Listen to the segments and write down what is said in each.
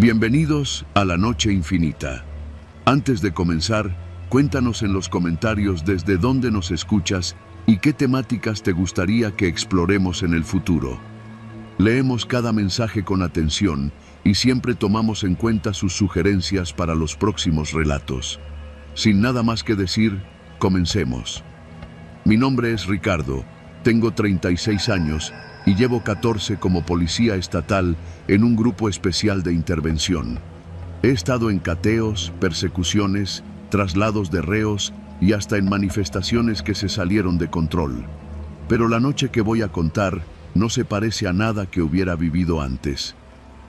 Bienvenidos a La Noche Infinita. Antes de comenzar, cuéntanos en los comentarios desde dónde nos escuchas y qué temáticas te gustaría que exploremos en el futuro. Leemos cada mensaje con atención y siempre tomamos en cuenta sus sugerencias para los próximos relatos. Sin nada más que decir, comencemos. Mi nombre es Ricardo, tengo 36 años y llevo 14 como policía estatal en un grupo especial de intervención. He estado en cateos, persecuciones, traslados de reos y hasta en manifestaciones que se salieron de control. Pero la noche que voy a contar no se parece a nada que hubiera vivido antes.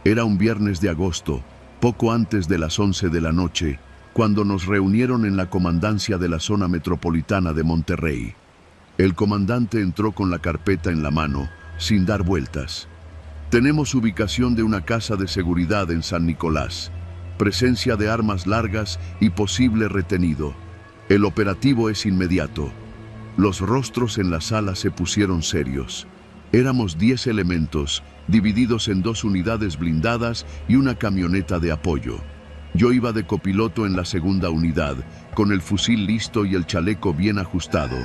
Era un viernes de agosto, poco antes de las 11 de la noche, cuando nos reunieron en la comandancia de la zona metropolitana de Monterrey. El comandante entró con la carpeta en la mano, sin dar vueltas. Tenemos ubicación de una casa de seguridad en San Nicolás, presencia de armas largas y posible retenido. El operativo es inmediato. Los rostros en la sala se pusieron serios. Éramos 10 elementos, divididos en 2 unidades blindadas y una camioneta de apoyo. Yo iba de copiloto en la segunda unidad, con el fusil listo y el chaleco bien ajustado.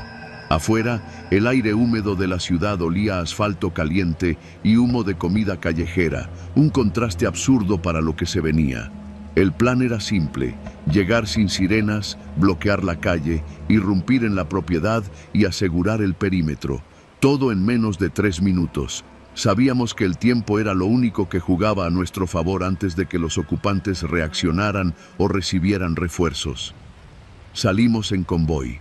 Afuera, el aire húmedo de la ciudad olía a asfalto caliente y humo de comida callejera, un contraste absurdo para lo que se venía. El plan era simple: llegar sin sirenas, bloquear la calle, irrumpir en la propiedad y asegurar el perímetro. Todo en menos de 3 minutos. Sabíamos que el tiempo era lo único que jugaba a nuestro favor antes de que los ocupantes reaccionaran o recibieran refuerzos. Salimos en convoy.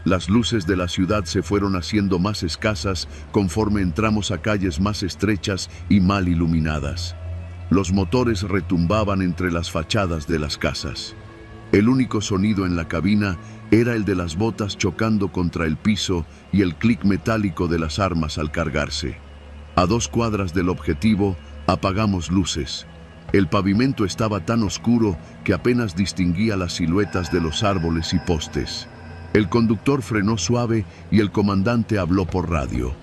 Las luces de la ciudad se fueron haciendo más escasas conforme entramos a calles más estrechas y mal iluminadas. Los motores retumbaban entre las fachadas de las casas. El único sonido en la cabina era el de las botas chocando contra el piso y el clic metálico de las armas al cargarse. A 2 cuadras del objetivo, apagamos luces. El pavimento estaba tan oscuro que apenas distinguía las siluetas de los árboles y postes. El conductor frenó suave y el comandante habló por radio.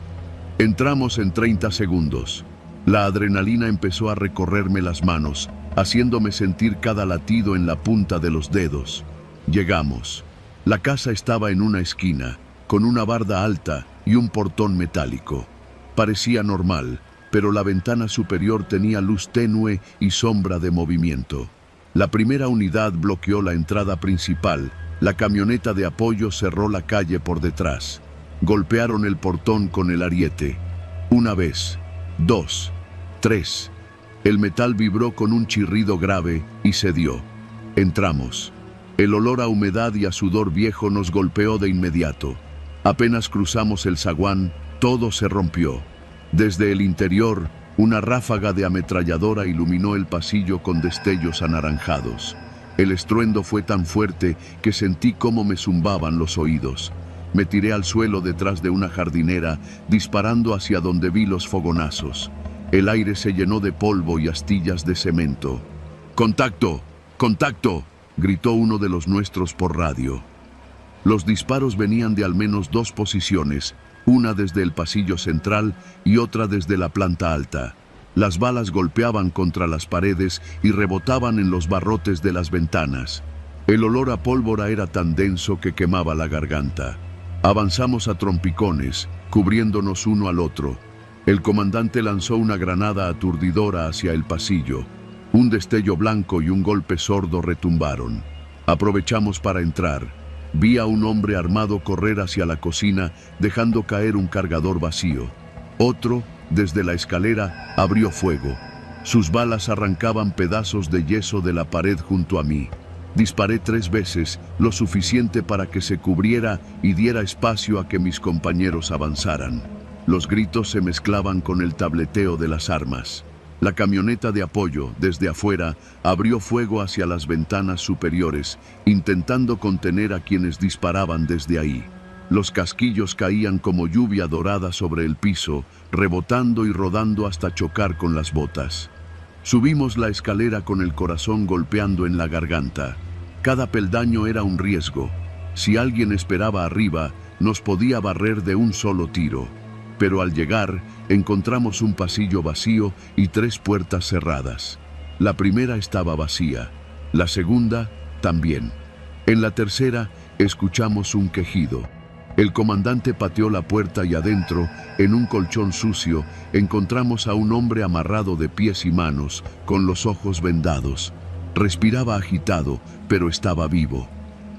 Entramos en 30 segundos. La adrenalina empezó a recorrerme las manos, haciéndome sentir cada latido en la punta de los dedos. Llegamos. La casa estaba en una esquina, con una barda alta y un portón metálico. Parecía normal, pero la ventana superior tenía luz tenue y sombra de movimiento. La primera unidad bloqueó la entrada principal. La camioneta de apoyo cerró la calle por detrás. Golpearon el portón con el ariete. 1 vez, 2, 3. El metal vibró con un chirrido grave y cedió. Entramos. El olor a humedad y a sudor viejo nos golpeó de inmediato. Apenas cruzamos el zaguán, todo se rompió. Desde el interior, una ráfaga de ametralladora iluminó el pasillo con destellos anaranjados. El estruendo fue tan fuerte que sentí cómo me zumbaban los oídos. Me tiré al suelo detrás de una jardinera, disparando hacia donde vi los fogonazos. El aire se llenó de polvo y astillas de cemento. ¡Contacto! ¡Contacto!, gritó uno de los nuestros por radio. Los disparos venían de al menos 2 posiciones, una desde el pasillo central y otra desde la planta alta. Las balas golpeaban contra las paredes y rebotaban en los barrotes de las ventanas. El olor a pólvora era tan denso que quemaba la garganta. Avanzamos a trompicones, cubriéndonos uno al otro. El comandante lanzó una granada aturdidora hacia el pasillo. Un destello blanco y un golpe sordo retumbaron. Aprovechamos para entrar. Vi a un hombre armado correr hacia la cocina, dejando caer un cargador vacío. Otro, desde la escalera, abrió fuego. Sus balas arrancaban pedazos de yeso de la pared junto a mí. Disparé 3 veces, lo suficiente para que se cubriera y diera espacio a que mis compañeros avanzaran. Los gritos se mezclaban con el tableteo de las armas. La camioneta de apoyo, desde afuera, abrió fuego hacia las ventanas superiores, intentando contener a quienes disparaban desde ahí. Los casquillos caían como lluvia dorada sobre el piso, rebotando y rodando hasta chocar con las botas. Subimos la escalera con el corazón golpeando en la garganta. Cada peldaño era un riesgo. Si alguien esperaba arriba, nos podía barrer de un solo tiro. Pero al llegar, encontramos un pasillo vacío y 3 puertas cerradas. La primera estaba vacía, la segunda también. En la tercera escuchamos un quejido. El comandante pateó la puerta y adentro, en un colchón sucio, encontramos a un hombre amarrado de pies y manos, con los ojos vendados. Respiraba agitado, pero estaba vivo.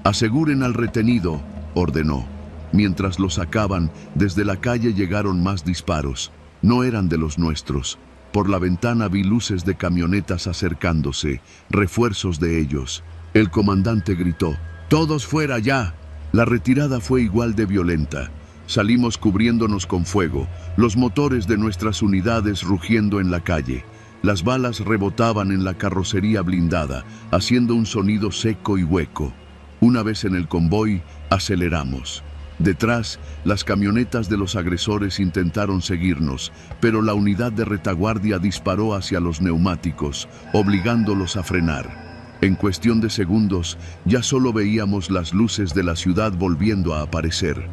«Aseguren al retenido», ordenó. Mientras lo sacaban, desde la calle llegaron más disparos. No eran de los nuestros. Por la ventana vi luces de camionetas acercándose, refuerzos de ellos. El comandante gritó: «¡Todos fuera ya!». La retirada fue igual de violenta. Salimos cubriéndonos con fuego, los motores de nuestras unidades rugiendo en la calle. Las balas rebotaban en la carrocería blindada, haciendo un sonido seco y hueco. Una vez en el convoy, aceleramos. Detrás, las camionetas de los agresores intentaron seguirnos, pero la unidad de retaguardia disparó hacia los neumáticos, obligándolos a frenar. En cuestión de segundos, ya solo veíamos las luces de la ciudad volviendo a aparecer.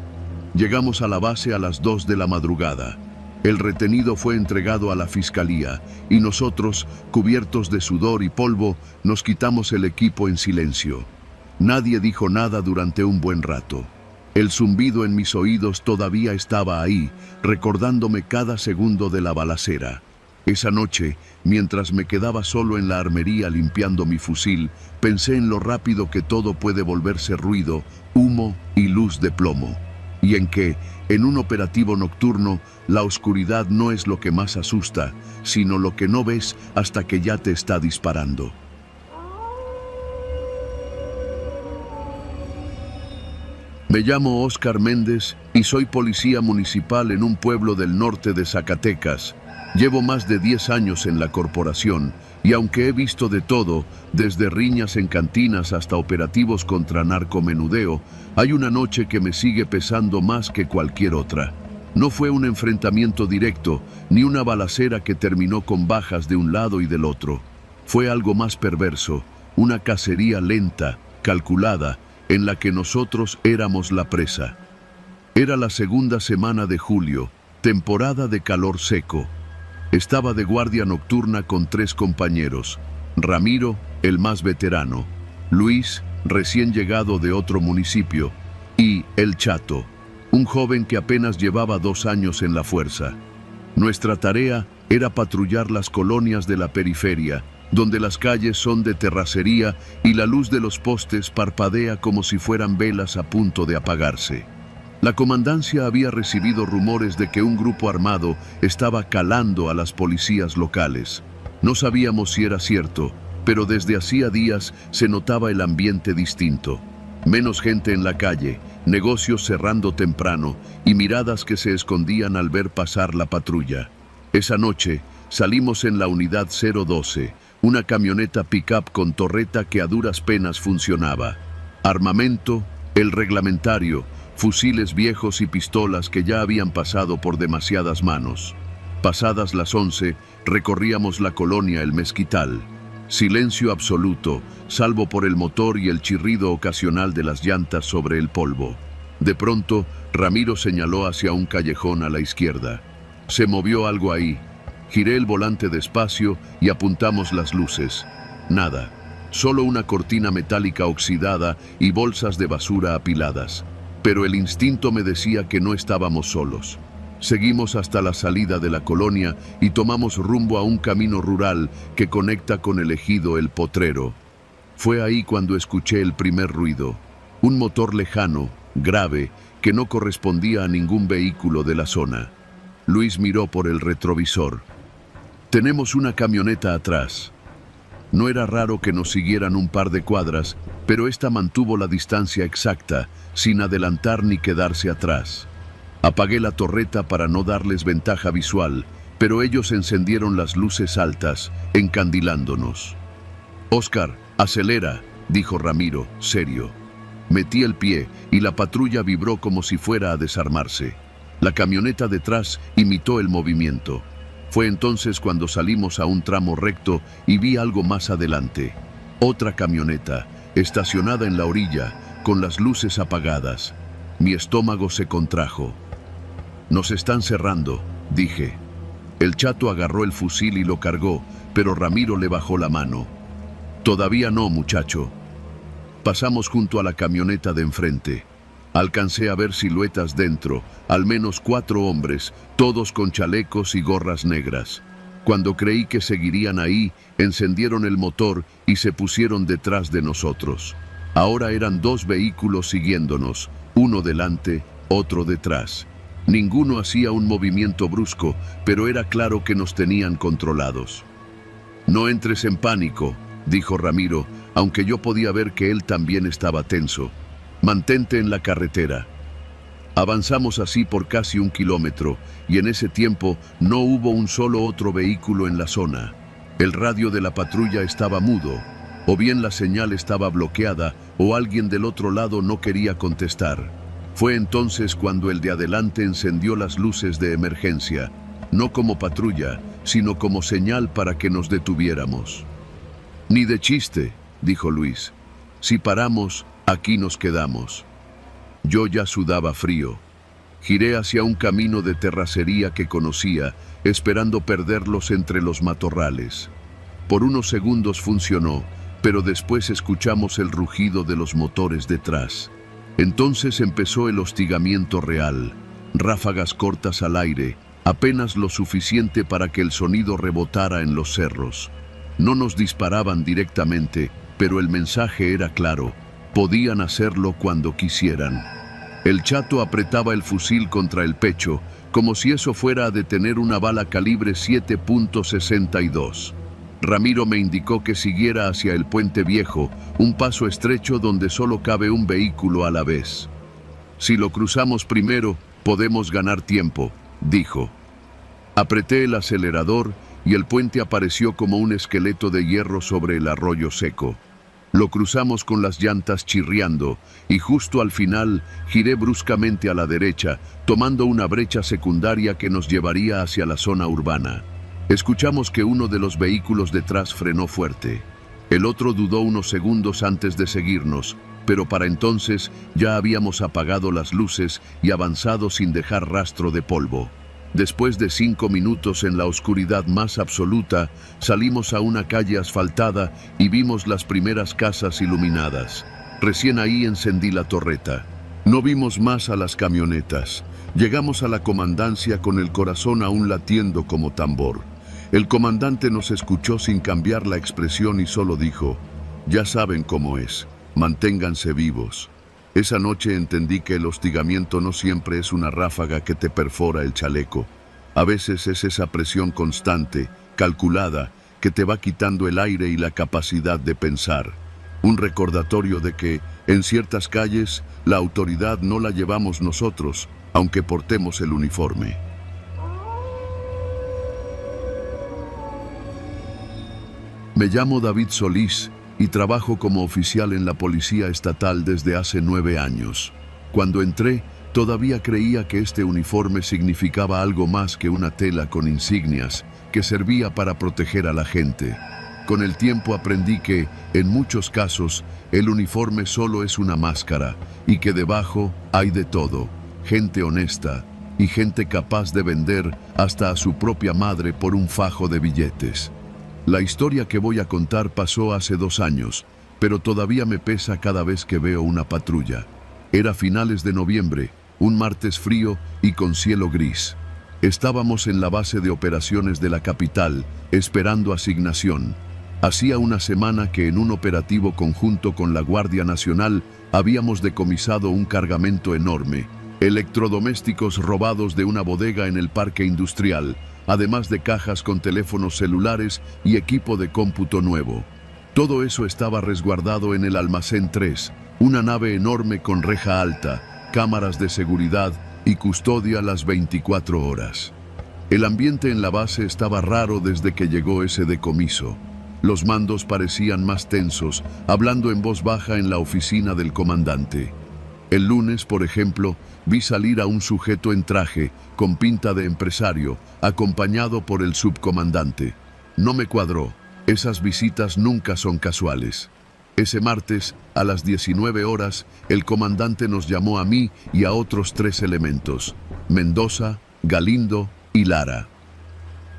Llegamos a la base a las 2 de la madrugada. El retenido fue entregado a la fiscalía y nosotros, cubiertos de sudor y polvo, nos quitamos el equipo en silencio. Nadie dijo nada durante un buen rato. El zumbido en mis oídos todavía estaba ahí, recordándome cada segundo de la balacera. Esa noche, mientras me quedaba solo en la armería limpiando mi fusil, pensé en lo rápido que todo puede volverse ruido, humo y luz de plomo. Y en que, en un operativo nocturno, la oscuridad no es lo que más asusta, sino lo que no ves hasta que ya te está disparando. Me llamo Óscar Méndez y soy policía municipal en un pueblo del norte de Zacatecas. Llevo más de 10 años en la corporación y aunque he visto de todo, desde riñas en cantinas hasta operativos contra narcomenudeo, hay una noche que me sigue pesando más que cualquier otra. No fue un enfrentamiento directo, ni una balacera que terminó con bajas de un lado y del otro. Fue algo más perverso, una cacería lenta, calculada, en la que nosotros éramos la presa. Era la segunda semana de julio, temporada de calor seco. Estaba de guardia nocturna con 3 compañeros: Ramiro, el más veterano; Luis, recién llegado de otro municipio; y el Chato, un joven que apenas llevaba 2 años en la fuerza. Nuestra tarea era patrullar las colonias de la periferia, donde las calles son de terracería y la luz de los postes parpadea como si fueran velas a punto de apagarse. La comandancia había recibido rumores de que un grupo armado estaba calando a las policías locales. No sabíamos si era cierto, pero desde hacía días se notaba el ambiente distinto. Menos gente en la calle, negocios cerrando temprano y miradas que se escondían al ver pasar la patrulla. Esa noche salimos en la unidad 012, una camioneta pick-up con torreta que a duras penas funcionaba. Armamento, el reglamentario, fusiles viejos y pistolas que ya habían pasado por demasiadas manos. Pasadas las 11, recorríamos la colonia El Mezquital. Silencio absoluto, salvo por el motor y el chirrido ocasional de las llantas sobre el polvo. De pronto, Ramiro señaló hacia un callejón a la izquierda. Se movió algo ahí. Giré el volante despacio y apuntamos las luces. Nada, solo una cortina metálica oxidada y bolsas de basura apiladas. Pero el instinto me decía que no estábamos solos. Seguimos hasta la salida de la colonia y tomamos rumbo a un camino rural que conecta con el ejido El Potrero. Fue ahí cuando escuché el primer ruido. Un motor lejano, grave, que no correspondía a ningún vehículo de la zona. Luis miró por el retrovisor. «Tenemos una camioneta atrás». No era raro que nos siguieran un par de cuadras, pero esta mantuvo la distancia exacta, sin adelantar ni quedarse atrás. Apagué la torreta para no darles ventaja visual, pero ellos encendieron las luces altas, encandilándonos. «Óscar, acelera», dijo Ramiro, serio. Metí el pie y la patrulla vibró como si fuera a desarmarse. La camioneta detrás imitó el movimiento. Fue entonces cuando salimos a un tramo recto y vi algo más adelante. Otra camioneta, estacionada en la orilla, con las luces apagadas. Mi estómago se contrajo. «Nos están cerrando», dije. El chato agarró el fusil y lo cargó, pero Ramiro le bajó la mano. Todavía no, muchacho. Pasamos junto a la camioneta de enfrente. Alcancé a ver siluetas dentro, al menos 4 hombres, todos con chalecos y gorras negras. Cuando creí que seguirían ahí, encendieron el motor y se pusieron detrás de nosotros. Ahora eran 2 vehículos siguiéndonos, uno delante, otro detrás. Ninguno hacía un movimiento brusco, pero era claro que nos tenían controlados. «No entres en pánico», dijo Ramiro, aunque yo podía ver que él también estaba tenso. «Mantente en la carretera». Avanzamos así por casi 1 kilómetro, y en ese tiempo no hubo un solo otro vehículo en la zona. El radio de la patrulla estaba mudo, o bien la señal estaba bloqueada, o alguien del otro lado no quería contestar. Fue entonces cuando el de adelante encendió las luces de emergencia, no como patrulla, sino como señal para que nos detuviéramos. «Ni de chiste», dijo Luis. «Si paramos, aquí nos quedamos». Yo ya sudaba frío. Giré hacia un camino de terracería que conocía, esperando perderlos entre los matorrales. Por unos segundos funcionó, pero después escuchamos el rugido de los motores detrás. Entonces empezó el hostigamiento real. Ráfagas cortas al aire, apenas lo suficiente para que el sonido rebotara en los cerros. No nos disparaban directamente, pero el mensaje era claro. Podían hacerlo cuando quisieran. El chato apretaba el fusil contra el pecho, como si eso fuera a detener una bala calibre 7.62. Ramiro me indicó que siguiera hacia el puente viejo, un paso estrecho donde solo cabe un vehículo a la vez. «Si lo cruzamos primero, podemos ganar tiempo», dijo. Apreté el acelerador y el puente apareció como un esqueleto de hierro sobre el arroyo seco. Lo cruzamos con las llantas chirriando y justo al final giré bruscamente a la derecha, tomando una brecha secundaria que nos llevaría hacia la zona urbana. Escuchamos que uno de los vehículos detrás frenó fuerte. El otro dudó unos segundos antes de seguirnos, pero para entonces ya habíamos apagado las luces y avanzado sin dejar rastro de polvo. Después de 5 minutos en la oscuridad más absoluta, salimos a una calle asfaltada y vimos las primeras casas iluminadas. Recién ahí encendí la torreta. No vimos más a las camionetas. Llegamos a la comandancia con el corazón aún latiendo como tambor. El comandante nos escuchó sin cambiar la expresión y solo dijo: «Ya saben cómo es, manténganse vivos». Esa noche entendí que el hostigamiento no siempre es una ráfaga que te perfora el chaleco. A veces es esa presión constante, calculada, que te va quitando el aire y la capacidad de pensar. Un recordatorio de que, en ciertas calles, la autoridad no la llevamos nosotros, aunque portemos el uniforme. Me llamo David Solís y trabajo como oficial en la Policía Estatal desde hace 9 años. Cuando entré, todavía creía que este uniforme significaba algo más que una tela con insignias que servía para proteger a la gente. Con el tiempo aprendí que, en muchos casos, el uniforme solo es una máscara y que debajo hay de todo, gente honesta y gente capaz de vender hasta a su propia madre por un fajo de billetes. La historia que voy a contar pasó hace 2 años, pero todavía me pesa cada vez que veo una patrulla. Era finales de noviembre, un martes frío y con cielo gris. Estábamos en la base de operaciones de la capital, esperando asignación. Hacía una semana que en un operativo conjunto con la Guardia Nacional habíamos decomisado un cargamento enorme, electrodomésticos robados de una bodega en el parque industrial, además de cajas con teléfonos celulares y equipo de cómputo nuevo. Todo eso estaba resguardado en el Almacén 3, una nave enorme con reja alta, cámaras de seguridad y custodia las 24 horas. El ambiente en la base estaba raro desde que llegó ese decomiso. Los mandos parecían más tensos, hablando en voz baja en la oficina del comandante. El lunes, por ejemplo, vi salir a un sujeto en traje, con pinta de empresario, acompañado por el subcomandante. No me cuadró. Esas visitas nunca son casuales. Ese martes, a las 19 horas, el comandante nos llamó a mí y a otros 3 elementos: Mendoza, Galindo y Lara.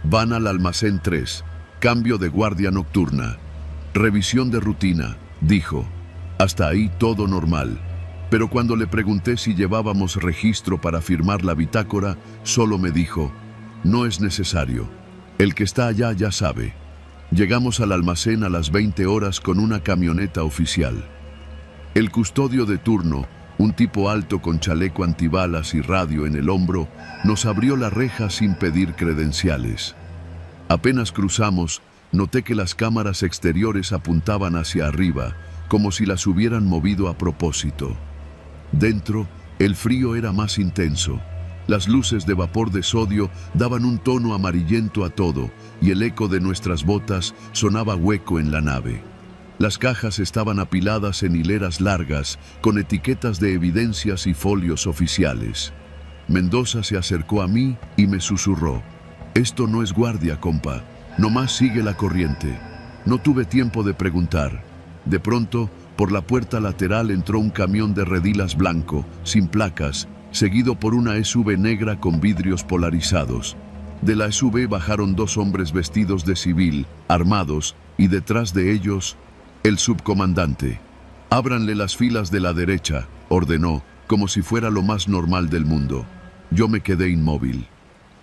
Van al almacén 3. Cambio de guardia nocturna. Revisión de rutina, dijo. Hasta ahí todo normal. Pero cuando le pregunté si llevábamos registro para firmar la bitácora, solo me dijo, no es necesario. El que está allá ya sabe. Llegamos al almacén a las 20 horas con una camioneta oficial. El custodio de turno, un tipo alto con chaleco antibalas y radio en el hombro, nos abrió la reja sin pedir credenciales. Apenas cruzamos, noté que las cámaras exteriores apuntaban hacia arriba, como si las hubieran movido a propósito. Dentro, el frío era más intenso. Las luces de vapor de sodio daban un tono amarillento a todo, y el eco de nuestras botas sonaba hueco en la nave. Las cajas estaban apiladas en hileras largas, con etiquetas de evidencias y folios oficiales. Mendoza se acercó a mí y me susurró, «Esto no es guardia, compa, nomás sigue la corriente». No tuve tiempo de preguntar. De pronto, por la puerta lateral entró un camión de redilas blanco, sin placas, seguido por una SUV negra con vidrios polarizados. De la SUV bajaron 2 hombres vestidos de civil, armados, y detrás de ellos, el subcomandante. «Ábranle las filas de la derecha», ordenó, como si fuera lo más normal del mundo. Yo me quedé inmóvil.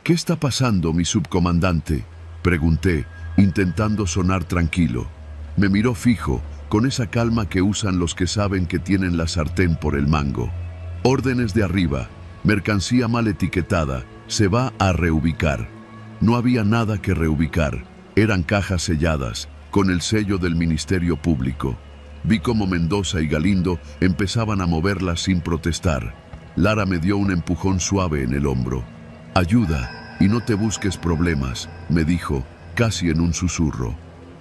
«¿Qué está pasando, mi subcomandante?», pregunté, intentando sonar tranquilo. Me miró fijo, con esa calma que usan los que saben que tienen la sartén por el mango. «Órdenes de arriba, mercancía mal etiquetada, se va a reubicar». No había nada que reubicar, eran cajas selladas, con el sello del Ministerio Público. Vi cómo Mendoza y Galindo empezaban a moverlas sin protestar. Lara me dio un empujón suave en el hombro. «Ayuda, y no te busques problemas», me dijo, casi en un susurro.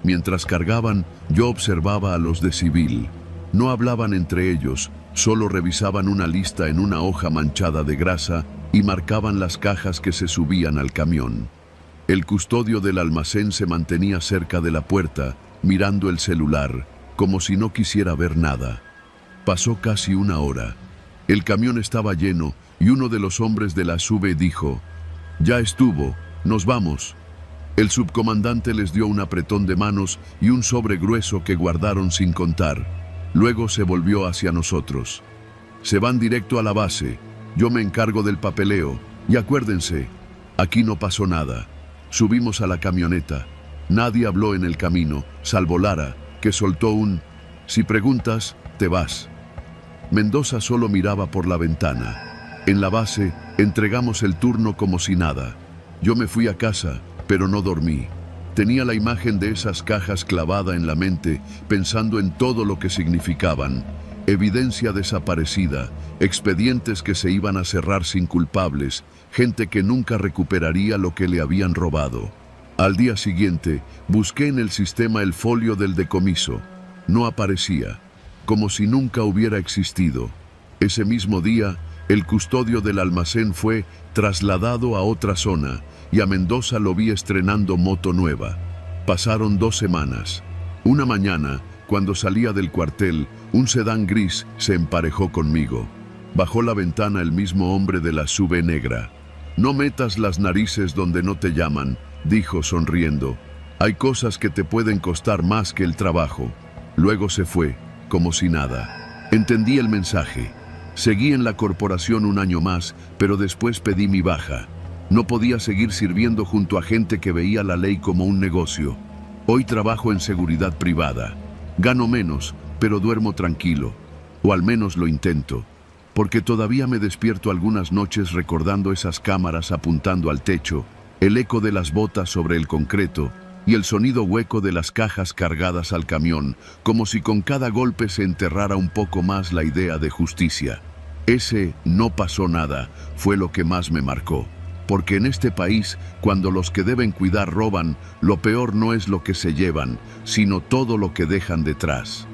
Mientras cargaban, yo observaba a los de civil. No hablaban entre ellos, solo revisaban una lista en una hoja manchada de grasa y marcaban las cajas que se subían al camión. El custodio del almacén se mantenía cerca de la puerta, mirando el celular, como si no quisiera ver nada. Pasó casi una hora. El camión estaba lleno y uno de los hombres de la SUV dijo, «Ya estuvo, nos vamos». El subcomandante les dio un apretón de manos y un sobre grueso que guardaron sin contar. Luego se volvió hacia nosotros. «Se van directo a la base. Yo me encargo del papeleo. Y acuérdense, aquí no pasó nada». Subimos a la camioneta. Nadie habló en el camino, salvo Lara, que soltó un «Si preguntas, te vas». Mendoza solo miraba por la ventana. En la base, entregamos el turno como si nada. Yo me fui a casa, pero no dormí. Tenía la imagen de esas cajas clavada en la mente, pensando en todo lo que significaban. Evidencia desaparecida, expedientes que se iban a cerrar sin culpables, gente que nunca recuperaría lo que le habían robado. Al día siguiente, busqué en el sistema el folio del decomiso. No aparecía, como si nunca hubiera existido. Ese mismo día, el custodio del almacén fue trasladado a otra zona y a Mendoza lo vi estrenando moto nueva. Pasaron 2 semanas. Una mañana, cuando salía del cuartel, un sedán gris se emparejó conmigo. Bajó la ventana el mismo hombre de la SUV negra. «No metas las narices donde no te llaman», dijo sonriendo. «Hay cosas que te pueden costar más que el trabajo». Luego se fue, como si nada. Entendí el mensaje. Seguí en la corporación un año más, pero después pedí mi baja. No podía seguir sirviendo junto a gente que veía la ley como un negocio. Hoy trabajo en seguridad privada. Gano menos, pero duermo tranquilo. O al menos lo intento. Porque todavía me despierto algunas noches recordando esas cámaras apuntando al techo, el eco de las botas sobre el concreto y el sonido hueco de las cajas cargadas al camión, como si con cada golpe se enterrara un poco más la idea de justicia. Ese «no pasó nada» fue lo que más me marcó. Porque en este país, cuando los que deben cuidar roban, lo peor no es lo que se llevan, sino todo lo que dejan detrás.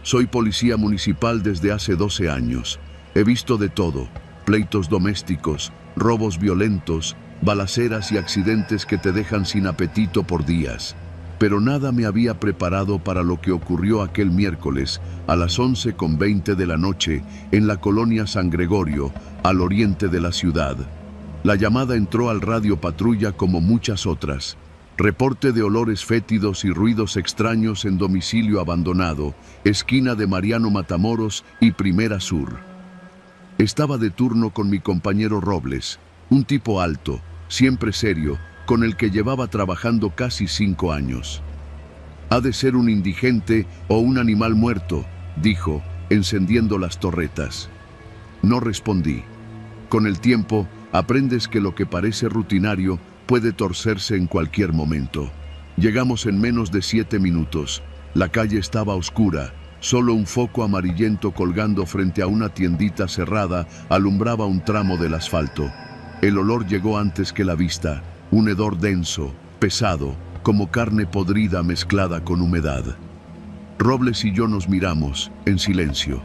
Soy policía municipal desde hace 12 años. He visto de todo: pleitos domésticos, robos violentos, balaceras y accidentes que te dejan sin apetito por días. Pero nada me había preparado para lo que ocurrió aquel miércoles a las 11:20 de la noche en la colonia San Gregorio, al oriente de la ciudad. La llamada entró al radio patrulla como muchas otras. Reporte de olores fétidos y ruidos extraños en domicilio abandonado, esquina de Mariano Matamoros y Primera Sur. Estaba de turno con mi compañero Robles, un tipo alto, siempre serio, con el que llevaba trabajando casi 5 años. «Ha de ser un indigente o un animal muerto», dijo, encendiendo las torretas. No respondí. Con el tiempo, aprendes que lo que parece rutinario puede torcerse en cualquier momento. Llegamos en menos de 7 minutos. La calle estaba oscura. Solo un foco amarillento colgando frente a una tiendita cerrada alumbraba un tramo del asfalto. El olor llegó antes que la vista, un hedor denso, pesado, como carne podrida mezclada con humedad. Robles y yo nos miramos, en silencio.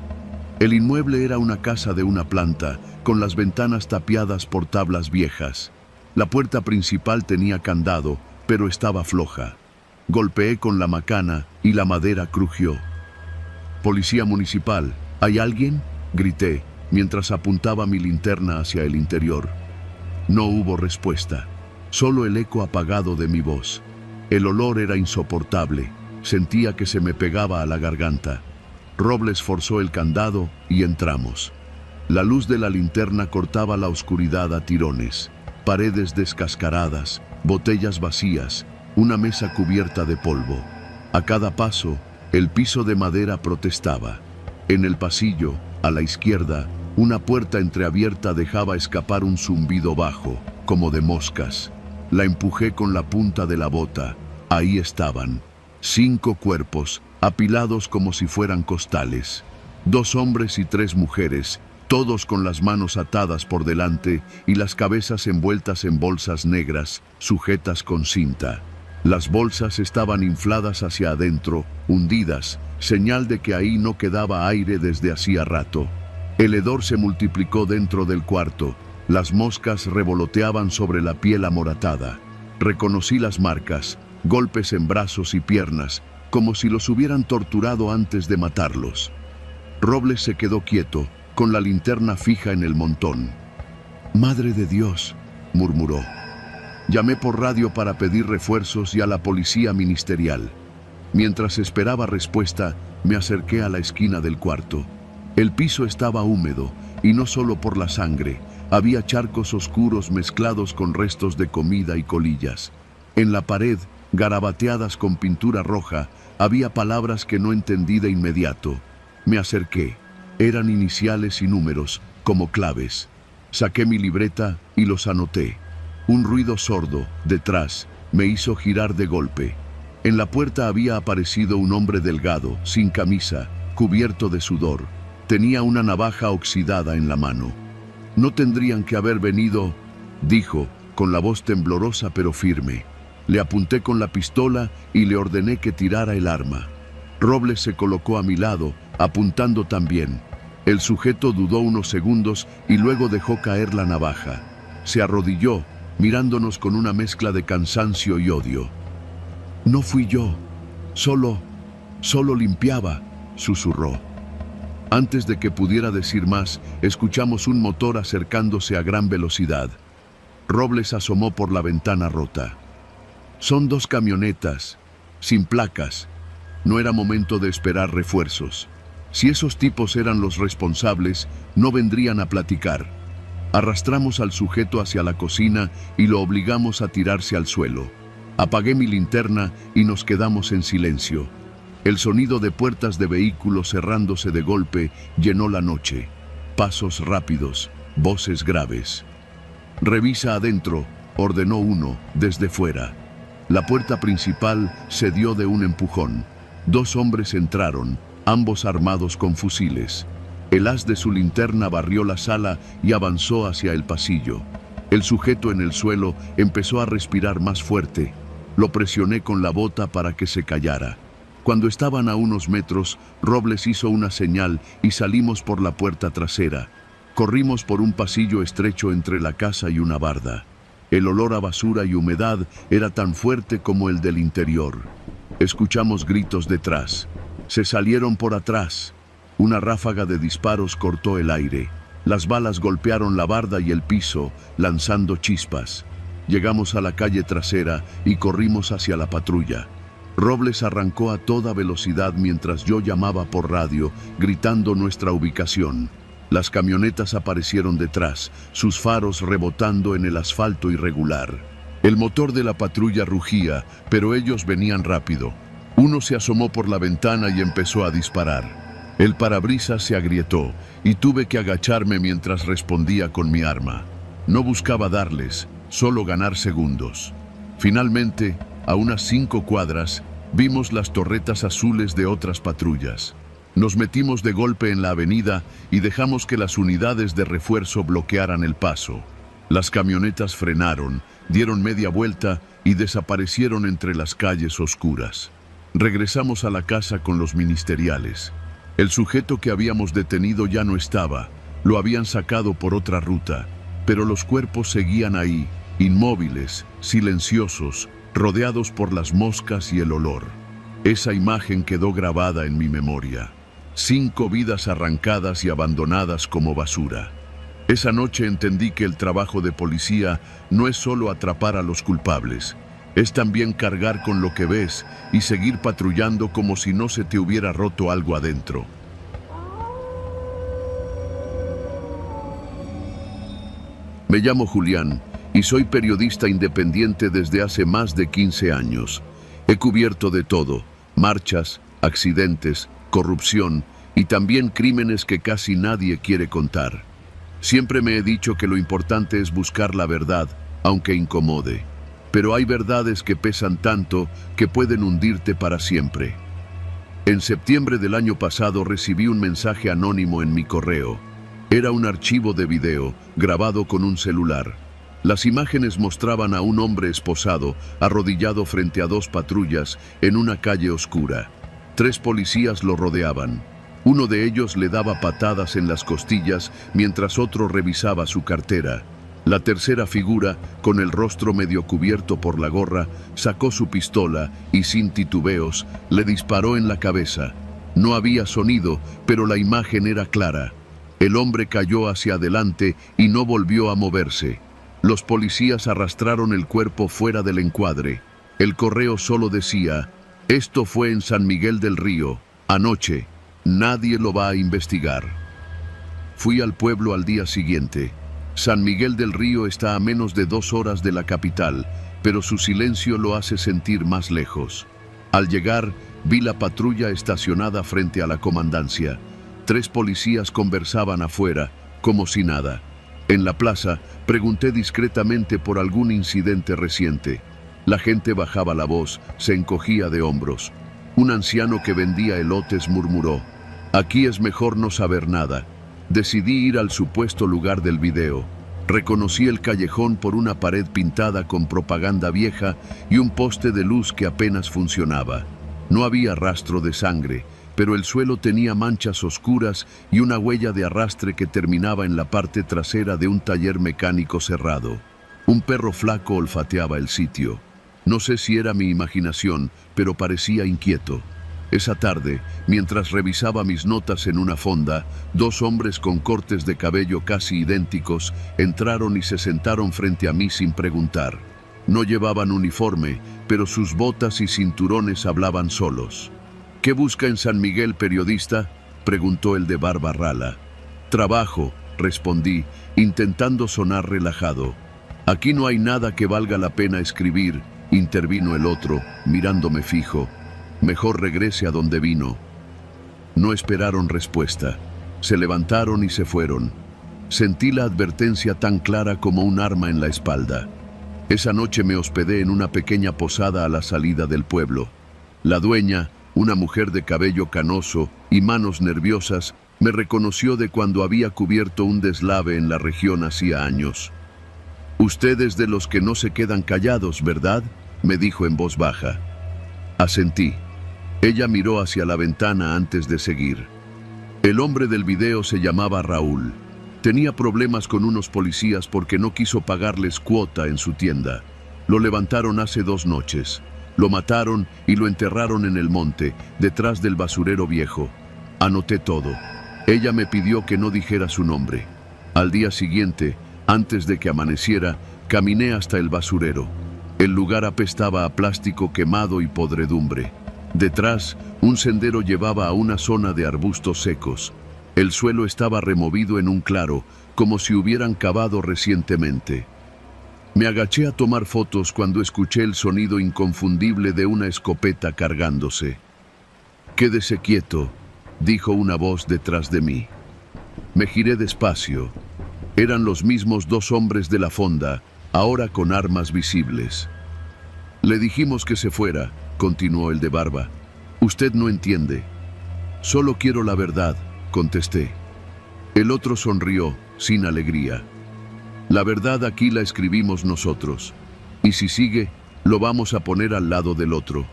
El inmueble era una casa de una planta, con las ventanas tapiadas por tablas viejas. La puerta principal tenía candado, pero estaba floja. Golpeé con la macana y la madera crujió. «Policía municipal, ¿hay alguien?», grité, mientras apuntaba mi linterna hacia el interior. No hubo respuesta, solo el eco apagado de mi voz. El olor era insoportable, sentía que se me pegaba a la garganta. Robles forzó el candado y entramos. La luz de la linterna cortaba la oscuridad a tirones. Paredes descascaradas, botellas vacías, una mesa cubierta de polvo. A cada paso, el piso de madera protestaba. En el pasillo, a la izquierda, una puerta entreabierta dejaba escapar un zumbido bajo, como de moscas. La empujé con la punta de la bota. Ahí estaban, 5 cuerpos, apilados como si fueran costales. 2 hombres y 3 mujeres, todos con las manos atadas por delante y las cabezas envueltas en bolsas negras, sujetas con cinta. Las bolsas estaban infladas hacia adentro, hundidas, señal de que ahí no quedaba aire desde hacía rato. El hedor se multiplicó dentro del cuarto. Las moscas revoloteaban sobre la piel amoratada. Reconocí las marcas, golpes en brazos y piernas, como si los hubieran torturado antes de matarlos. Robles se quedó quieto, con la linterna fija en el montón. «Madre de Dios», murmuró. Llamé por radio para pedir refuerzos y a la policía ministerial. Mientras esperaba respuesta, me acerqué a la esquina del cuarto. El piso estaba húmedo, y no solo por la sangre. Había charcos oscuros mezclados con restos de comida y colillas. En la pared, garabateadas con pintura roja, había palabras que no entendí de inmediato. Me acerqué. Eran iniciales y números, como claves. Saqué mi libreta y los anoté. Un ruido sordo, detrás, me hizo girar de golpe. En la puerta había aparecido un hombre delgado, sin camisa, cubierto de sudor. Tenía una navaja oxidada en la mano. «No tendrían que haber venido», dijo, con la voz temblorosa pero firme. Le apunté con la pistola y le ordené que tirara el arma. Robles se colocó a mi lado, apuntando también. El sujeto dudó unos segundos y luego dejó caer la navaja. Se arrodilló, mirándonos con una mezcla de cansancio y odio. «No fui yo. Solo limpiaba», susurró. Antes de que pudiera decir más, escuchamos un motor acercándose a gran velocidad. Robles asomó por la ventana rota. «Son 2 camionetas, sin placas». No era momento de esperar refuerzos. Si esos tipos eran los responsables, no vendrían a platicar. Arrastramos al sujeto hacia la cocina y lo obligamos a tirarse al suelo. Apagué mi linterna y nos quedamos en silencio. El sonido de puertas de vehículos cerrándose de golpe llenó la noche. Pasos rápidos, voces graves. «Revisa adentro», ordenó uno, desde fuera. La puerta principal cedió de un empujón. 2 hombres entraron, ambos armados con fusiles. El haz de su linterna barrió la sala y avanzó hacia el pasillo. El sujeto en el suelo empezó a respirar más fuerte. Lo presioné con la bota para que se callara. Cuando estaban a unos metros, Robles hizo una señal y salimos por la puerta trasera. Corrimos por un pasillo estrecho entre la casa y una barda. El olor a basura y humedad era tan fuerte como el del interior. Escuchamos gritos detrás. Se salieron por atrás. Una ráfaga de disparos cortó el aire. Las balas golpearon la barda y el piso, lanzando chispas. Llegamos a la calle trasera y corrimos hacia la patrulla. Robles arrancó a toda velocidad mientras yo llamaba por radio, gritando nuestra ubicación. Las camionetas aparecieron detrás, sus faros rebotando en el asfalto irregular. El motor de la patrulla rugía, pero ellos venían rápido. Uno se asomó por la ventana y empezó a disparar. El parabrisas se agrietó y tuve que agacharme mientras respondía con mi arma. No buscaba darles, solo ganar segundos. Finalmente, a unas 5 cuadras, vimos las torretas azules de otras patrullas. Nos metimos de golpe en la avenida y dejamos que las unidades de refuerzo bloquearan el paso. Las camionetas frenaron, dieron media vuelta y desaparecieron entre las calles oscuras. Regresamos a la casa con los ministeriales. El sujeto que habíamos detenido ya no estaba, lo habían sacado por otra ruta, pero los cuerpos seguían ahí, inmóviles, silenciosos, rodeados por las moscas y el olor. Esa imagen quedó grabada en mi memoria. 5 vidas arrancadas y abandonadas como basura. Esa noche entendí que el trabajo de policía no es solo atrapar a los culpables, es también cargar con lo que ves y seguir patrullando como si no se te hubiera roto algo adentro. Me llamo Julián y soy periodista independiente desde hace más de 15 años. He cubierto de todo: marchas, accidentes, corrupción y también crímenes que casi nadie quiere contar. Siempre me he dicho que lo importante es buscar la verdad, aunque incomode. Pero hay verdades que pesan tanto que pueden hundirte para siempre. En septiembre del año pasado recibí un mensaje anónimo en mi correo. Era un archivo de video, grabado con un celular. Las imágenes mostraban a un hombre esposado, arrodillado frente a 2 patrullas, en una calle oscura. 3 policías lo rodeaban. Uno de ellos le daba patadas en las costillas, mientras otro revisaba su cartera. La tercera figura, con el rostro medio cubierto por la gorra, sacó su pistola y, sin titubeos, le disparó en la cabeza. No había sonido, pero la imagen era clara. El hombre cayó hacia adelante y no volvió a moverse. Los policías arrastraron el cuerpo fuera del encuadre. El correo solo decía: esto fue en San Miguel del Río, anoche. Nadie lo va a investigar. Fui al pueblo al día siguiente. San Miguel del Río está a menos de 2 horas de la capital, pero su silencio lo hace sentir más lejos. Al llegar, vi la patrulla estacionada frente a la comandancia. 3 policías conversaban afuera, como si nada. En la plaza, pregunté discretamente por algún incidente reciente. La gente bajaba la voz, se encogía de hombros. Un anciano que vendía elotes murmuró: aquí es mejor no saber nada. Decidí ir al supuesto lugar del video. Reconocí el callejón por una pared pintada con propaganda vieja y un poste de luz que apenas funcionaba. No había rastro de sangre, pero el suelo tenía manchas oscuras y una huella de arrastre que terminaba en la parte trasera de un taller mecánico cerrado. Un perro flaco olfateaba el sitio. No sé si era mi imaginación, pero parecía inquieto. Esa tarde, mientras revisaba mis notas en una fonda, 2 hombres con cortes de cabello casi idénticos entraron y se sentaron frente a mí sin preguntar. No llevaban uniforme, pero sus botas y cinturones hablaban solos. ¿Qué busca en San Miguel, periodista?, preguntó el de barba rala. Trabajo, respondí, intentando sonar relajado. Aquí no hay nada que valga la pena escribir, intervino el otro, mirándome fijo. Mejor regrese a donde vino. No esperaron respuesta. Se levantaron y se fueron. Sentí la advertencia tan clara como un arma en la espalda. Esa noche me hospedé en una pequeña posada a la salida del pueblo. La dueña, una mujer de cabello canoso y manos nerviosas, me reconoció de cuando había cubierto un deslave en la región hacía años. «Usted es de los que no se quedan callados, ¿verdad?», me dijo en voz baja. Asentí. Ella miró hacia la ventana antes de seguir. El hombre del video se llamaba Raúl. Tenía problemas con unos policías porque no quiso pagarles cuota en su tienda. Lo levantaron hace 2 noches. Lo mataron y lo enterraron en el monte, detrás del basurero viejo. Anoté todo. Ella me pidió que no dijera su nombre. Al día siguiente, antes de que amaneciera, caminé hasta el basurero. El lugar apestaba a plástico quemado y podredumbre. Detrás, un sendero llevaba a una zona de arbustos secos. El suelo estaba removido en un claro, como si hubieran cavado recientemente. Me agaché a tomar fotos cuando escuché el sonido inconfundible de una escopeta cargándose. «Quédese quieto», dijo una voz detrás de mí. Me giré despacio. Eran los mismos dos hombres de la fonda, ahora con armas visibles. «Le dijimos que se fuera», continuó el de barba. «Usted no entiende». «Solo quiero la verdad», contesté. El otro sonrió, sin alegría. «La verdad aquí la escribimos nosotros, y si sigue, lo vamos a poner al lado del otro».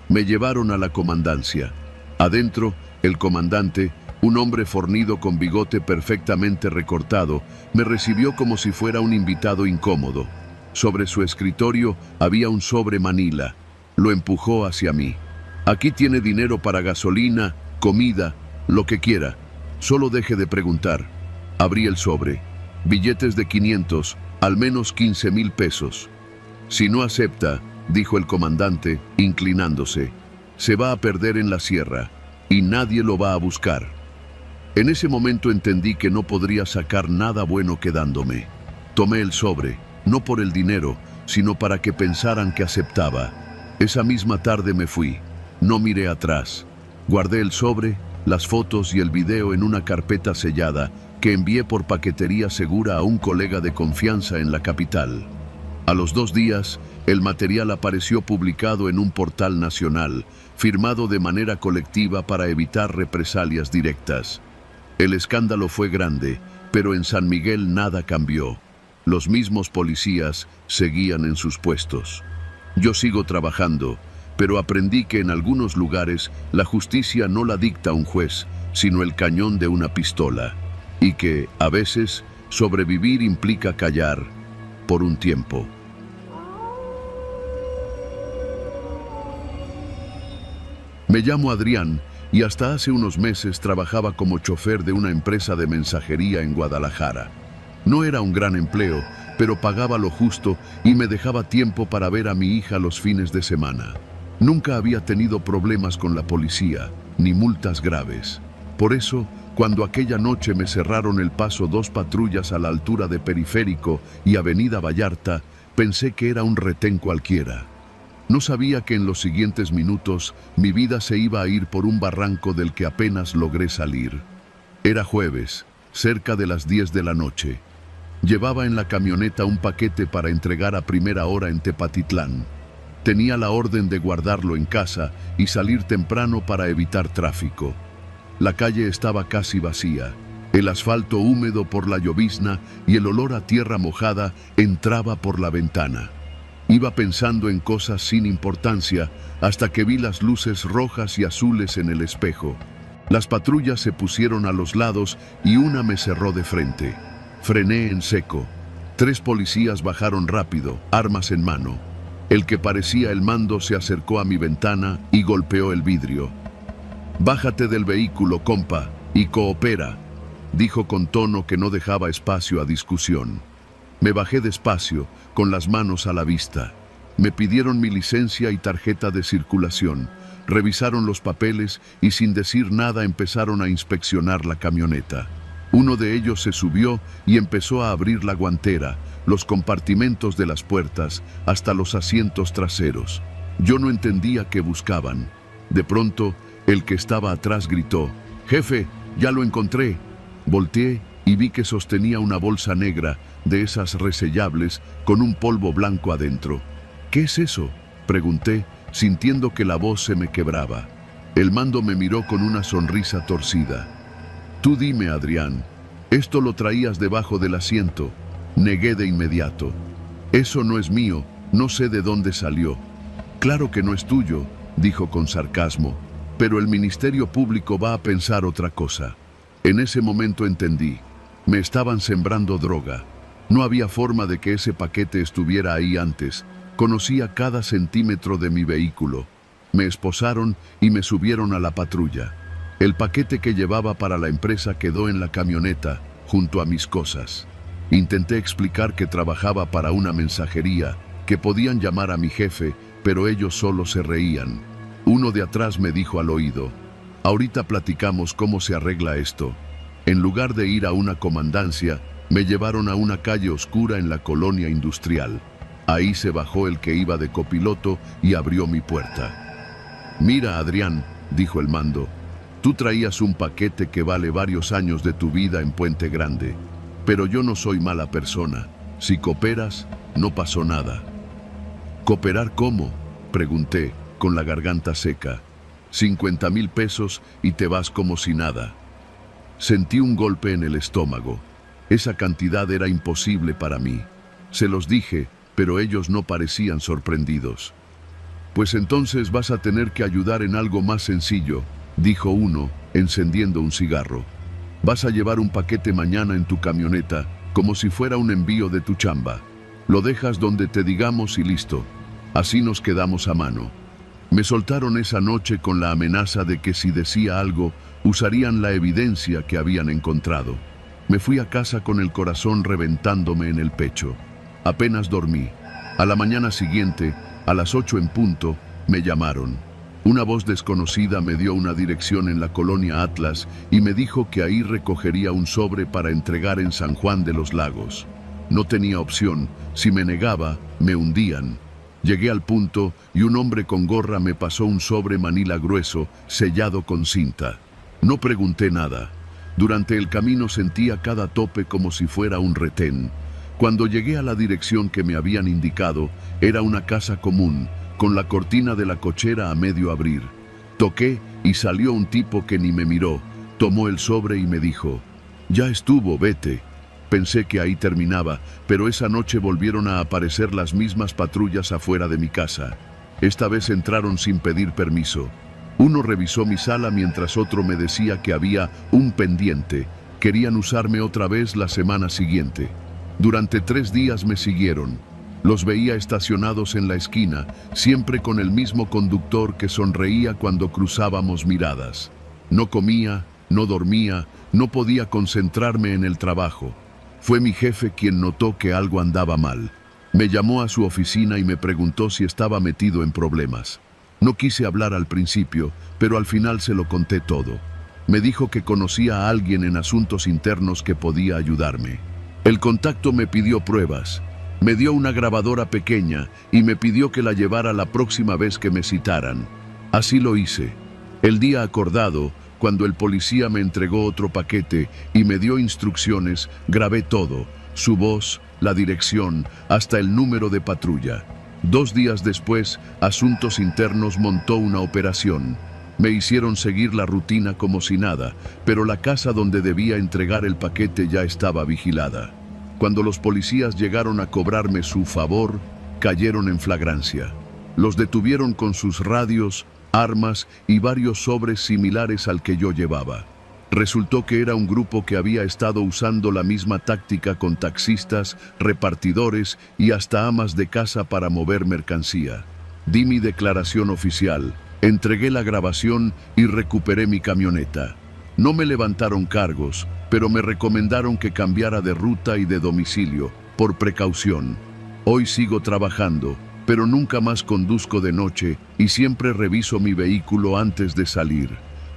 Me llevaron a la comandancia. Adentro, el comandante, un hombre fornido con bigote perfectamente recortado, me recibió como si fuera un invitado incómodo. Sobre su escritorio había un sobre manila. Lo empujó hacia mí. «Aquí tiene dinero para gasolina, comida, lo que quiera. Solo deje de preguntar». Abrí el sobre. Billetes de 500, al menos 15,000 pesos. «Si no acepta», dijo el comandante, inclinándose, «se va a perder en la sierra, y nadie lo va a buscar». En ese momento entendí que no podría sacar nada bueno quedándome. Tomé el sobre, no por el dinero, sino para que pensaran que aceptaba. Esa misma tarde me fui. No miré atrás. Guardé el sobre, las fotos y el video en una carpeta sellada que envié por paquetería segura a un colega de confianza en la capital. A los 2 días, el material apareció publicado en un portal nacional, firmado de manera colectiva para evitar represalias directas. El escándalo fue grande, pero en San Miguel nada cambió. Los mismos policías seguían en sus puestos. Yo sigo trabajando, pero aprendí que en algunos lugares la justicia no la dicta un juez, sino el cañón de una pistola, y que, a veces, sobrevivir implica callar por un tiempo. Me llamo Adrián y hasta hace unos meses trabajaba como chofer de una empresa de mensajería en Guadalajara. No era un gran empleo, pero pagaba lo justo y me dejaba tiempo para ver a mi hija los fines de semana. Nunca había tenido problemas con la policía, ni multas graves. Por eso, cuando aquella noche me cerraron el paso 2 patrullas a la altura de Periférico y Avenida Vallarta, pensé que era un retén cualquiera. No sabía que en los siguientes minutos mi vida se iba a ir por un barranco del que apenas logré salir. Era jueves, cerca de las 10 de la noche. Llevaba en la camioneta un paquete para entregar a primera hora en Tepatitlán. Tenía la orden de guardarlo en casa y salir temprano para evitar tráfico. La calle estaba casi vacía. El asfalto húmedo por la llovizna y el olor a tierra mojada entraba por la ventana. Iba pensando en cosas sin importancia hasta que vi las luces rojas y azules en el espejo. Las patrullas se pusieron a los lados y una me cerró de frente. Frené en seco. 3 policías bajaron rápido, armas en mano. El que parecía el mando se acercó a mi ventana y golpeó el vidrio. «Bájate del vehículo, compa, y coopera», dijo con tono que no dejaba espacio a discusión. Me bajé despacio, con las manos a la vista. Me pidieron mi licencia y tarjeta de circulación. Revisaron los papeles y sin decir nada empezaron a inspeccionar la camioneta. Uno de ellos se subió y empezó a abrir la guantera, los compartimentos de las puertas, hasta los asientos traseros. Yo no entendía qué buscaban. De pronto, el que estaba atrás gritó: «Jefe, ya lo encontré». Volteé y vi que sostenía una bolsa negra, de esas resellables, con un polvo blanco adentro. «¿Qué es eso?», pregunté, sintiendo que la voz se me quebraba. El mando me miró con una sonrisa torcida. «Tú dime, Adrián, esto lo traías debajo del asiento». Negué de inmediato. «Eso no es mío, no sé de dónde salió». «Claro que no es tuyo», dijo con sarcasmo, «pero el Ministerio Público va a pensar otra cosa». En ese momento entendí. Me estaban sembrando droga. No había forma de que ese paquete estuviera ahí antes. Conocía cada centímetro de mi vehículo. Me esposaron y me subieron a la patrulla. El paquete que llevaba para la empresa quedó en la camioneta. junto a mis cosas. Intenté explicar que trabajaba para una mensajería, que podían llamar a mi jefe, pero ellos solo se reían. Uno de atrás me dijo al oído: ahorita platicamos cómo se arregla esto. En lugar de ir a una comandancia, me llevaron a una calle oscura en la colonia industrial. Ahí se bajó el que iba de copiloto y abrió mi puerta. Mira, Adrián, dijo el mando, tú traías un paquete que vale varios años de tu vida en Puente Grande. Pero yo no soy mala persona. Si cooperas, no pasó nada. ¿Cooperar cómo?, pregunté, con la garganta seca. 50,000 pesos y te vas como si nada. Sentí un golpe en el estómago. Esa cantidad era imposible para mí. Se los dije, pero ellos no parecían sorprendidos. Pues entonces vas a tener que ayudar en algo más sencillo, dijo uno, encendiendo un cigarro. Vas a llevar un paquete mañana en tu camioneta, como si fuera un envío de tu chamba. Lo dejas donde te digamos y listo. Así nos quedamos a mano. Me soltaron esa noche con la amenaza de que si decía algo, usarían la evidencia que habían encontrado. Me fui a casa con el corazón reventándome en el pecho. Apenas dormí. A la mañana siguiente, a las 8 en punto, me llamaron. Una voz desconocida me dio una dirección en la colonia Atlas y me dijo que ahí recogería un sobre para entregar en San Juan de los Lagos. No tenía opción. Si me negaba, me hundían. Llegué al punto y un hombre con gorra me pasó un sobre manila grueso, sellado con cinta. No pregunté nada. Durante el camino sentía cada tope como si fuera un retén. Cuando llegué a la dirección que me habían indicado, era una casa común, con la cortina de la cochera a medio abrir. Toqué y salió un tipo que ni me miró. Tomó el sobre y me dijo: ya estuvo, vete. Pensé que ahí terminaba, pero esa noche volvieron a aparecer las mismas patrullas afuera de mi casa. Esta vez entraron sin pedir permiso. Uno revisó mi sala mientras otro me decía que había un pendiente. Querían usarme otra vez la semana siguiente. Durante 3 días me siguieron. Los veía estacionados en la esquina, siempre con el mismo conductor que sonreía cuando cruzábamos miradas. No comía, no dormía, no podía concentrarme en el trabajo. Fue mi jefe quien notó que algo andaba mal. Me llamó a su oficina y me preguntó si estaba metido en problemas. No quise hablar al principio, pero al final se lo conté todo. Me dijo que conocía a alguien en asuntos internos que podía ayudarme. El contacto me pidió pruebas. Me dio una grabadora pequeña y me pidió que la llevara la próxima vez que me citaran. Así lo hice. El día acordado, cuando el policía me entregó otro paquete y me dio instrucciones, grabé todo: su voz, la dirección, hasta el número de patrulla. 2 días después, Asuntos Internos montó una operación. Me hicieron seguir la rutina como si nada, pero la casa donde debía entregar el paquete ya estaba vigilada. Cuando los policías llegaron a cobrarme su favor, cayeron en flagrancia. Los detuvieron con sus radios, armas y varios sobres similares al que yo llevaba. Resultó que era un grupo que había estado usando la misma táctica con taxistas, repartidores y hasta amas de casa para mover mercancía. Di mi declaración oficial, entregué la grabación y recuperé mi camioneta. No me levantaron cargos, pero me recomendaron que cambiara de ruta y de domicilio, por precaución. Hoy sigo trabajando, pero nunca más conduzco de noche y siempre reviso mi vehículo antes de salir.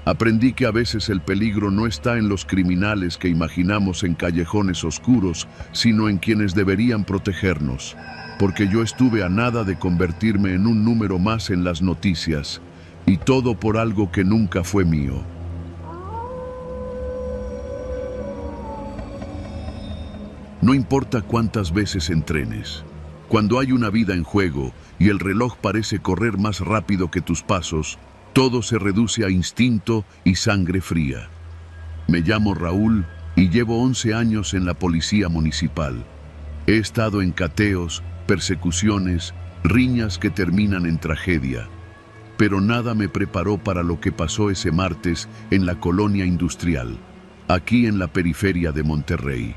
Aprendí que a veces el peligro no está en los criminales que imaginamos en callejones oscuros, sino en quienes deberían protegernos. Porque yo estuve a nada de convertirme en un número más en las noticias, y todo por algo que nunca fue mío. No importa cuántas veces entrenes. Cuando hay una vida en juego y el reloj parece correr más rápido que tus pasos, todo se reduce a instinto y sangre fría. Me llamo Raúl y llevo 11 años en la policía municipal. He estado en cateos, persecuciones, riñas que terminan en tragedia. Pero nada me preparó para lo que pasó ese martes en la colonia industrial, aquí en la periferia de Monterrey.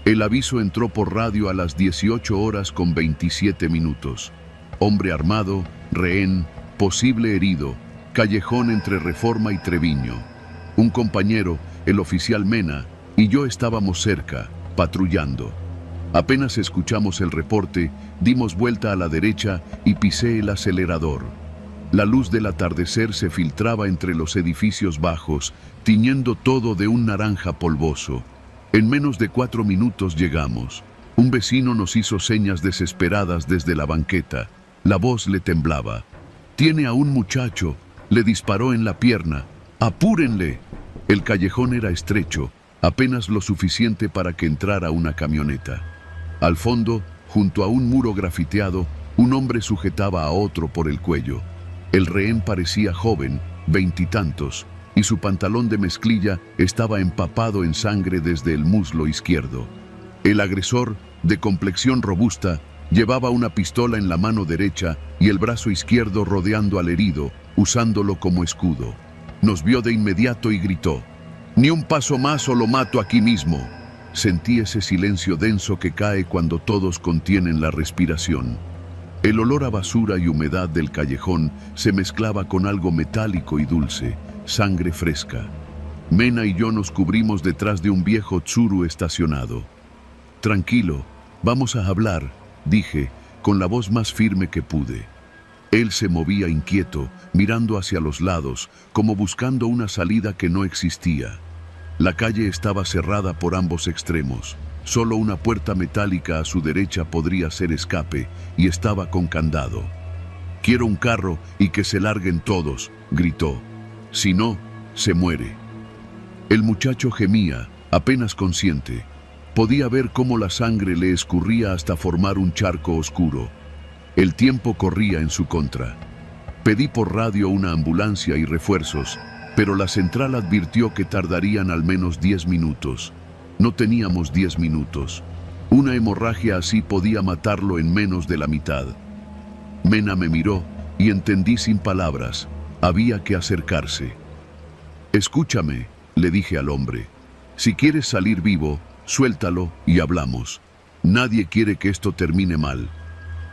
El aviso entró por radio a las 18:27. Hombre armado, rehén, posible herido, callejón entre Reforma y Treviño. Un compañero, el oficial Mena, y yo estábamos cerca, patrullando. Apenas escuchamos el reporte, dimos vuelta a la derecha y pisé el acelerador. La luz del atardecer se filtraba entre los edificios bajos, tiñendo todo de un naranja polvoso. En menos de 4 minutos llegamos. Un vecino nos hizo señas desesperadas desde la banqueta. La voz le temblaba. «Tiene a un muchacho», le disparó en la pierna. «¡Apúrenle!». El callejón era estrecho, apenas lo suficiente para que entrara una camioneta. Al fondo, junto a un muro grafiteado, un hombre sujetaba a otro por el cuello. El rehén parecía joven, 20 y tantos, y su pantalón de mezclilla estaba empapado en sangre desde el muslo izquierdo. El agresor, de complexión robusta, llevaba una pistola en la mano derecha y el brazo izquierdo rodeando al herido, usándolo como escudo. Nos vio de inmediato y gritó: «Ni un paso más o lo mato aquí mismo». Sentí ese silencio denso que cae cuando todos contienen la respiración. El olor a basura y humedad del callejón se mezclaba con algo metálico y dulce, sangre fresca. Mena y yo nos cubrimos detrás de un viejo Tsuru estacionado. «Tranquilo, vamos a hablar», dije, con la voz más firme que pude. Él se movía inquieto, mirando hacia los lados, como buscando una salida que no existía. La calle estaba cerrada por ambos extremos. Solo una puerta metálica a su derecha podría ser escape, y estaba con candado. «Quiero un carro y que se larguen todos», gritó. «Si no, se muere». El muchacho gemía, apenas consciente. Podía ver cómo la sangre le escurría hasta formar un charco oscuro. El tiempo corría en su contra. Pedí por radio una ambulancia y refuerzos, pero la central advirtió que tardarían al menos 10 minutos. No teníamos 10 minutos. Una hemorragia así podía matarlo en menos de la mitad. Mena me miró y entendí sin palabras. Había que acercarse. «Escúchame», le dije al hombre. «Si quieres salir vivo, suéltalo y hablamos. Nadie quiere que esto termine mal».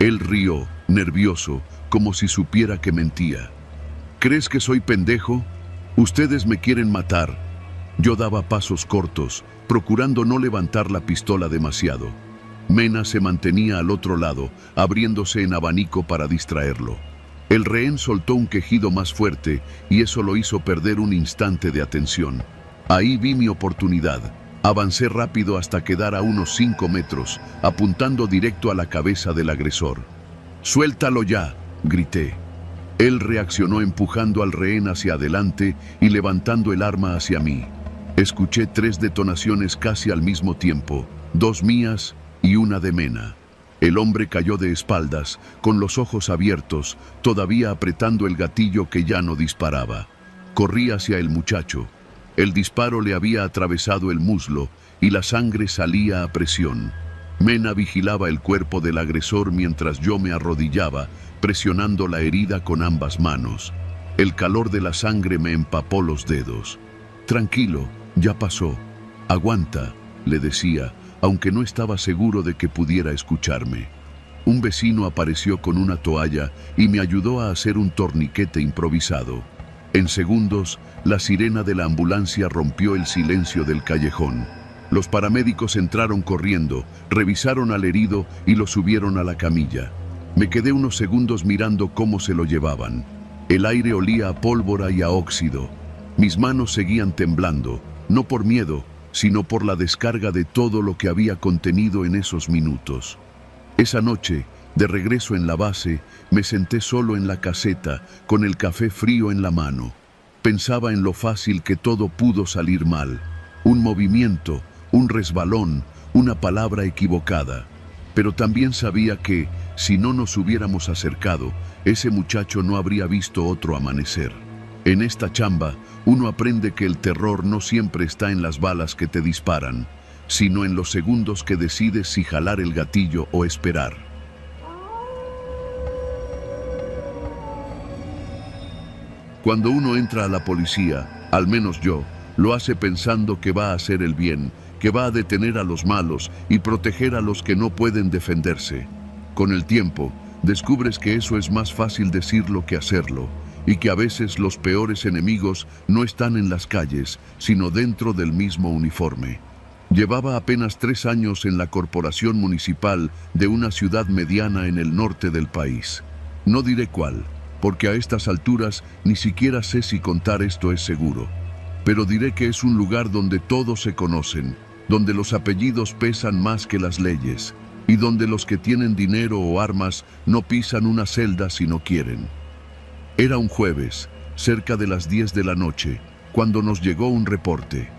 Él rió, nervioso, como si supiera que mentía. «¿Crees que soy pendejo? Ustedes me quieren matar». Yo daba pasos cortos, procurando no levantar la pistola demasiado. Mena se mantenía al otro lado, abriéndose en abanico para distraerlo. El rehén soltó un quejido más fuerte y eso lo hizo perder un instante de atención. Ahí vi mi oportunidad. Avancé rápido hasta quedar a unos 5 metros, apuntando directo a la cabeza del agresor. «¡Suéltalo ya!», grité. Él reaccionó empujando al rehén hacia adelante y levantando el arma hacia mí. Escuché 3 detonaciones casi al mismo tiempo, 2 mías y una de Mena. El hombre cayó de espaldas, con los ojos abiertos, todavía apretando el gatillo que ya no disparaba. Corrí hacia el muchacho. El disparo le había atravesado el muslo y la sangre salía a presión. Mena vigilaba el cuerpo del agresor mientras yo me arrodillaba, presionando la herida con ambas manos. El calor de la sangre me empapó los dedos. «Tranquilo, ya pasó. Aguanta», le decía, aunque no estaba seguro de que pudiera escucharme. Un vecino apareció con una toalla y me ayudó a hacer un torniquete improvisado. En segundos, la sirena de la ambulancia rompió el silencio del callejón. Los paramédicos entraron corriendo, revisaron al herido y lo subieron a la camilla. Me quedé unos segundos mirando cómo se lo llevaban. El aire olía a pólvora y a óxido. Mis manos seguían temblando, no por miedo, sino por la descarga de todo lo que había contenido en esos minutos. Esa noche, de regreso en la base, me senté solo en la caseta, con el café frío en la mano. Pensaba en lo fácil que todo pudo salir mal. Un movimiento, un resbalón, una palabra equivocada. Pero también sabía que, si no nos hubiéramos acercado, ese muchacho no habría visto otro amanecer. En esta chamba, uno aprende que el terror no siempre está en las balas que te disparan, sino en los segundos que decides si jalar el gatillo o esperar. Cuando uno entra a la policía, al menos yo, lo hace pensando que va a hacer el bien, que va a detener a los malos y proteger a los que no pueden defenderse. Con el tiempo, descubres que eso es más fácil decirlo que hacerlo, y que a veces los peores enemigos no están en las calles, sino dentro del mismo uniforme. Llevaba apenas 3 años en la corporación municipal de una ciudad mediana en el norte del país. No diré cuál, porque a estas alturas ni siquiera sé si contar esto es seguro. Pero diré que es un lugar donde todos se conocen, donde los apellidos pesan más que las leyes, y donde los que tienen dinero o armas no pisan una celda si no quieren. Era un jueves, cerca de las 10 de la noche, cuando nos llegó un reporte.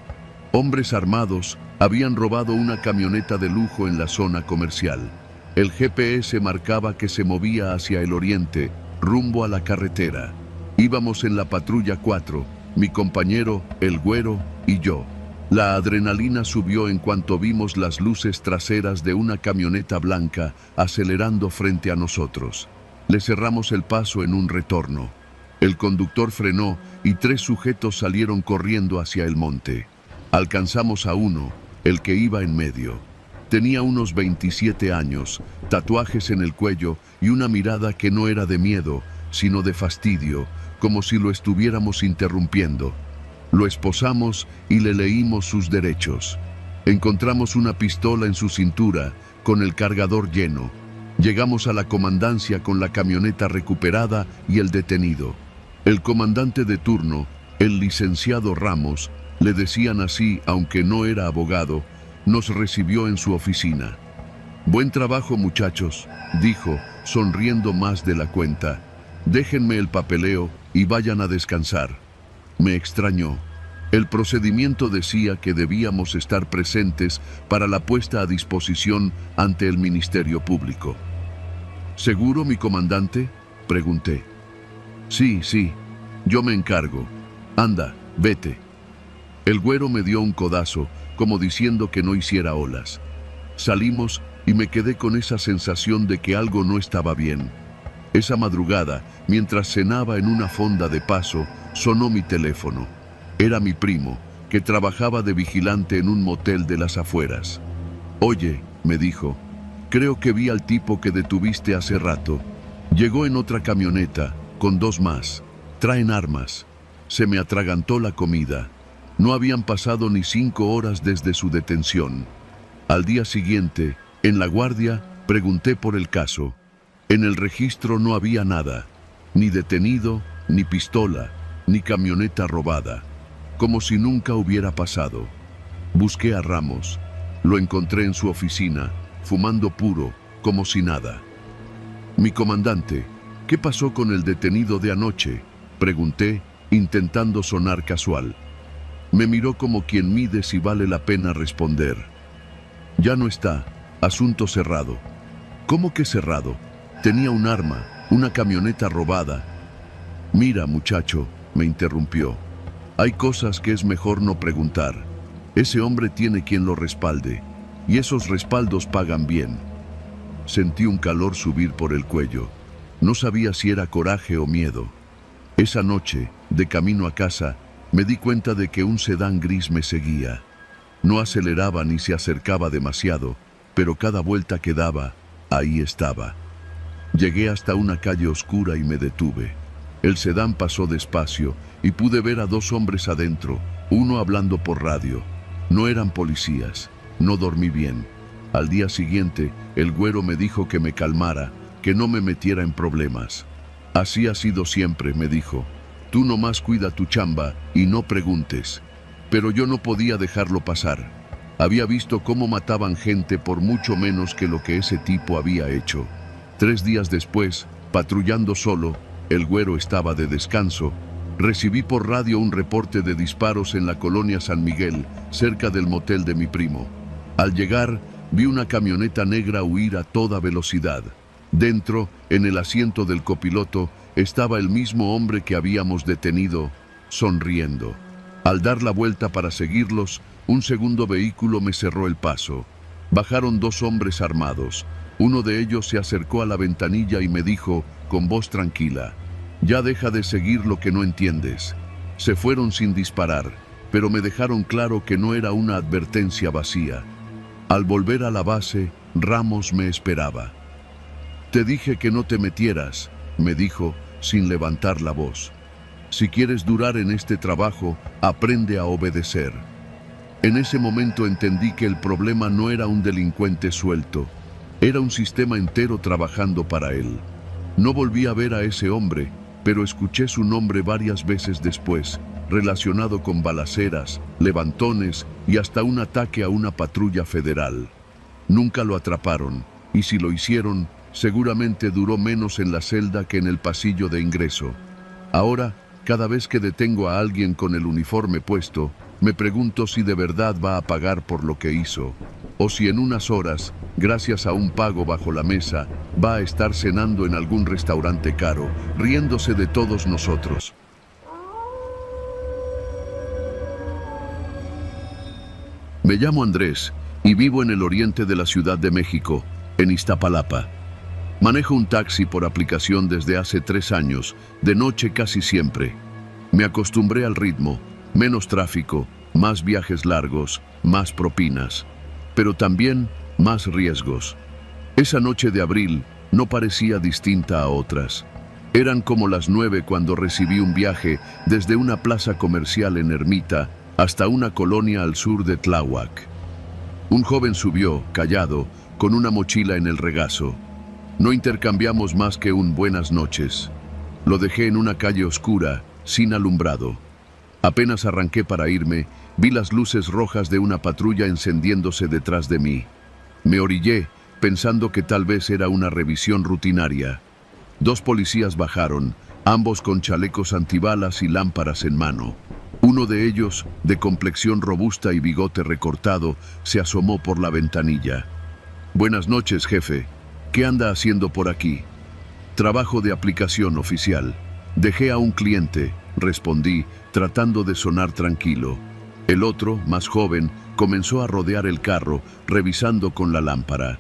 Hombres armados habían robado una camioneta de lujo en la zona comercial. El GPS marcaba que se movía hacia el oriente, rumbo a la carretera. Íbamos en la patrulla 4, mi compañero, el güero, y yo. La adrenalina subió en cuanto vimos las luces traseras de una camioneta blanca acelerando frente a nosotros. Le cerramos el paso en un retorno. El conductor frenó y 3 sujetos salieron corriendo hacia el monte. Alcanzamos a uno, el que iba en medio. Tenía unos 27 años, tatuajes en el cuello y una mirada que no era de miedo, sino de fastidio, como si lo estuviéramos interrumpiendo. Lo esposamos y le leímos sus derechos. Encontramos una pistola en su cintura, con el cargador lleno. Llegamos a la comandancia con la camioneta recuperada y el detenido. El comandante de turno, el licenciado Ramos, le decían así, aunque no era abogado, nos recibió en su oficina. «Buen trabajo, muchachos», dijo, sonriendo más de la cuenta. «Déjenme el papeleo y vayan a descansar». Me extrañó. El procedimiento decía que debíamos estar presentes para la puesta a disposición ante el Ministerio Público. «¿Seguro, mi comandante?», pregunté. «Sí, yo me encargo. Anda, vete». El güero me dio un codazo, como diciendo que no hiciera olas. Salimos y me quedé con esa sensación de que algo no estaba bien. Esa madrugada, mientras cenaba en una fonda de paso, sonó mi teléfono. Era mi primo, que trabajaba de vigilante en un motel de las afueras. «Oye», me dijo, «creo que vi al tipo que detuviste hace rato. Llegó en otra camioneta, con 2 más. Traen armas». Se me atragantó la comida. No habían pasado ni 5 horas desde su detención. Al día siguiente, en la guardia, pregunté por el caso. En el registro no había nada, ni detenido, ni pistola, ni camioneta robada, como si nunca hubiera pasado. Busqué a Ramos. Lo encontré en su oficina, fumando puro, como si nada. «Mi comandante, ¿qué pasó con el detenido de anoche?», pregunté, intentando sonar casual. Me miró como quien mide si vale la pena responder. «Ya no está, asunto cerrado». «¿Cómo que cerrado? Tenía un arma, una camioneta robada». «Mira, muchacho», me interrumpió, «hay cosas que es mejor no preguntar. Ese hombre tiene quien lo respalde, y esos respaldos pagan bien». Sentí un calor subir por el cuello. No sabía si era coraje o miedo. Esa noche, de camino a casa, me di cuenta de que un sedán gris me seguía. No aceleraba ni se acercaba demasiado, pero cada vuelta que daba, ahí estaba. Llegué hasta una calle oscura y me detuve. El sedán pasó despacio y pude ver a 2 hombres adentro, uno hablando por radio. No eran policías. No dormí bien. Al día siguiente, el güero me dijo que me calmara, que no me metiera en problemas. «Así ha sido siempre», me dijo. «Tú nomás cuida tu chamba y no preguntes». Pero yo no podía dejarlo pasar. Había visto cómo mataban gente por mucho menos que lo que ese tipo había hecho. 3 días después, patrullando solo, el güero estaba de descanso, recibí por radio un reporte de disparos en la colonia San Miguel, cerca del motel de mi primo. Al llegar, vi una camioneta negra huir a toda velocidad. Dentro, en el asiento del copiloto, estaba el mismo hombre que habíamos detenido, sonriendo. Al dar la vuelta para seguirlos, un segundo vehículo me cerró el paso. Bajaron 2 hombres armados. Uno de ellos se acercó a la ventanilla y me dijo, con voz tranquila, «Ya deja de seguir lo que no entiendes». Se fueron sin disparar, pero me dejaron claro que no era una advertencia vacía. Al volver a la base, Ramos me esperaba. «Te dije que no te metieras», me dijo, sin levantar la voz. «Si quieres durar en este trabajo, aprende a obedecer». En ese momento entendí que el problema no era un delincuente suelto, era un sistema entero trabajando para él. No volví a ver a ese hombre, pero escuché su nombre varias veces después, relacionado con balaceras, levantones y hasta un ataque a una patrulla federal. Nunca lo atraparon, y si lo hicieron, seguramente duró menos en la celda que en el pasillo de ingreso. Ahora, cada vez que detengo a alguien con el uniforme puesto, me pregunto si de verdad va a pagar por lo que hizo, o si en unas horas, gracias a un pago bajo la mesa, va a estar cenando en algún restaurante caro, riéndose de todos nosotros. Me llamo Andrés y vivo en el oriente de la Ciudad de México, en Iztapalapa. Manejo un taxi por aplicación desde hace 3 años, de noche casi siempre. Me acostumbré al ritmo, menos tráfico, más viajes largos, más propinas, pero también más riesgos. Esa noche de abril no parecía distinta a otras. Eran como las 9 cuando recibí un viaje desde una plaza comercial en Ermita hasta una colonia al sur de Tláhuac. Un joven subió, callado, con una mochila en el regazo. No intercambiamos más que un buenas noches. Lo dejé en una calle oscura, sin alumbrado. Apenas arranqué para irme, vi las luces rojas de una patrulla encendiéndose detrás de mí. Me orillé, pensando que tal vez era una revisión rutinaria. 2 policías bajaron, ambos con chalecos antibalas y lámparas en mano. Uno de ellos, de complexión robusta y bigote recortado, se asomó por la ventanilla. «Buenas noches, jefe. ¿Qué anda haciendo por aquí?» «Trabajo de aplicación, oficial. Dejé a un cliente», respondí, tratando de sonar tranquilo. El otro, más joven, comenzó a rodear el carro, revisando con la lámpara.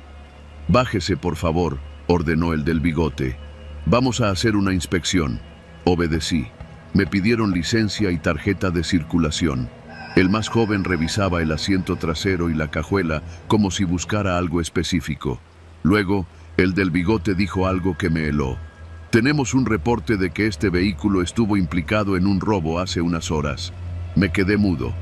«Bájese, por favor», ordenó el del bigote. «Vamos a hacer una inspección». Obedecí. Me pidieron licencia y tarjeta de circulación. El más joven revisaba el asiento trasero y la cajuela como si buscara algo específico. Luego, el del bigote dijo algo que me heló. «Tenemos un reporte de que este vehículo estuvo implicado en un robo hace unas horas». Me quedé mudo.